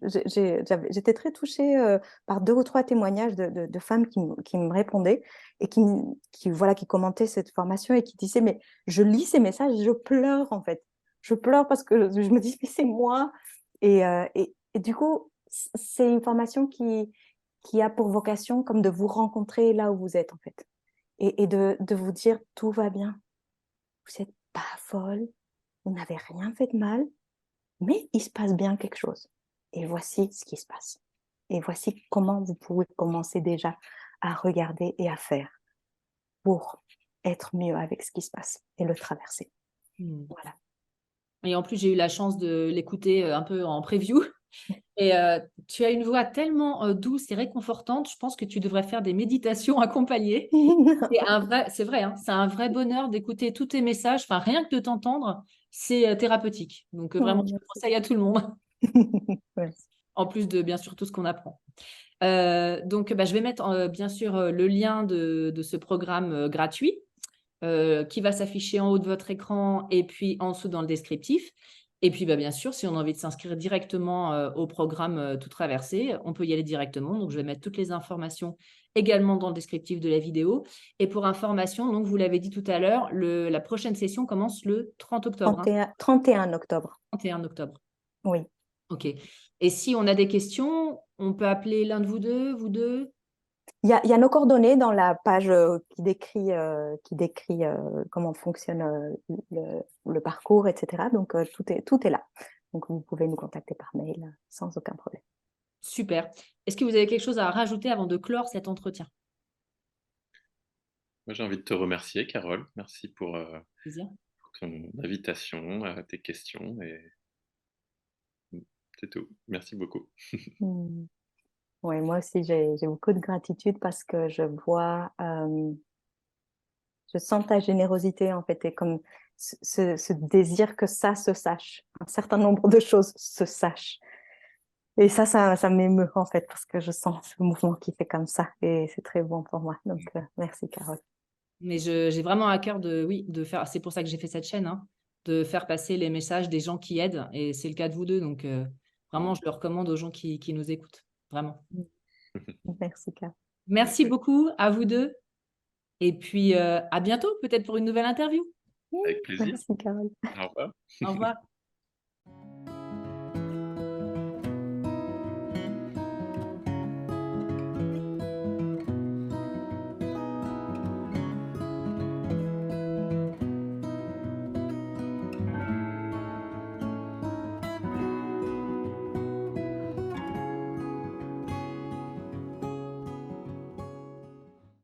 j'étais très touchée par 2 ou 3 témoignages de femmes qui me répondaient et voilà, qui commentaient cette formation et qui disaient, mais je lis ces messages et je pleure en fait. Je pleure parce que je me dis, mais c'est moi. Et du coup, c'est une formation qui a pour vocation comme de vous rencontrer là où vous êtes en fait. Et de vous dire, tout va bien. Vous n'êtes pas folle, vous n'avez rien fait de mal, mais il se passe bien quelque chose. Et voici ce qui se passe. Et voici comment vous pouvez commencer déjà à regarder et à faire pour être mieux avec ce qui se passe et le traverser. Voilà. Et en plus, j'ai eu la chance de l'écouter un peu en preview. Et tu as une voix tellement douce et réconfortante. Je pense que tu devrais faire des méditations accompagnées. C'est vrai, hein, c'est un vrai bonheur d'écouter tous tes messages. Enfin, rien que de t'entendre, c'est thérapeutique. Donc, vraiment, je le conseille à tout le monde, Merci. en plus de, bien sûr, tout ce qu'on apprend. Donc, je vais mettre, bien sûr, le lien de ce programme gratuit qui va s'afficher en haut de votre écran et puis en dessous dans le descriptif. Et puis, bien sûr, si on a envie de s'inscrire directement au programme Tout Traversé, on peut y aller directement. Donc, je vais mettre toutes les informations également dans le descriptif de la vidéo. Et pour information, donc, vous l'avez dit tout à l'heure, la prochaine session commence le 30 octobre. 31 octobre. 31 octobre. Oui. OK. Et si on a des questions, on peut appeler l'un de vous deux, vous deux? Il y a nos coordonnées dans la page qui décrit comment fonctionne le parcours, etc. Donc, tout est là. Donc, vous pouvez nous contacter par mail sans aucun problème. Super. Est-ce que vous avez quelque chose à rajouter avant de clore cet entretien? Moi, j'ai envie de te remercier, Carole. Merci pour Plaisir. ton invitation, tes questions. Et c'est tout. Merci beaucoup. Oui, moi aussi, j'ai beaucoup de gratitude parce que je sens ta générosité en fait et comme ce désir que ça se sache, un certain nombre de choses se sachent. Et ça m'émeut en fait parce que je sens ce mouvement qui fait comme ça et c'est très bon pour moi. Donc, merci Carole. Mais j'ai vraiment à cœur de faire, c'est pour ça que j'ai fait cette chaîne, hein, de faire passer les messages des gens qui aident. Et c'est le cas de vous deux. Donc, vraiment, je le recommande aux gens qui nous écoutent. Vraiment. Merci Carole. Merci beaucoup à vous deux. Et puis, à bientôt, peut-être pour une nouvelle interview. Avec plaisir. Merci Carole. Au revoir. Au revoir.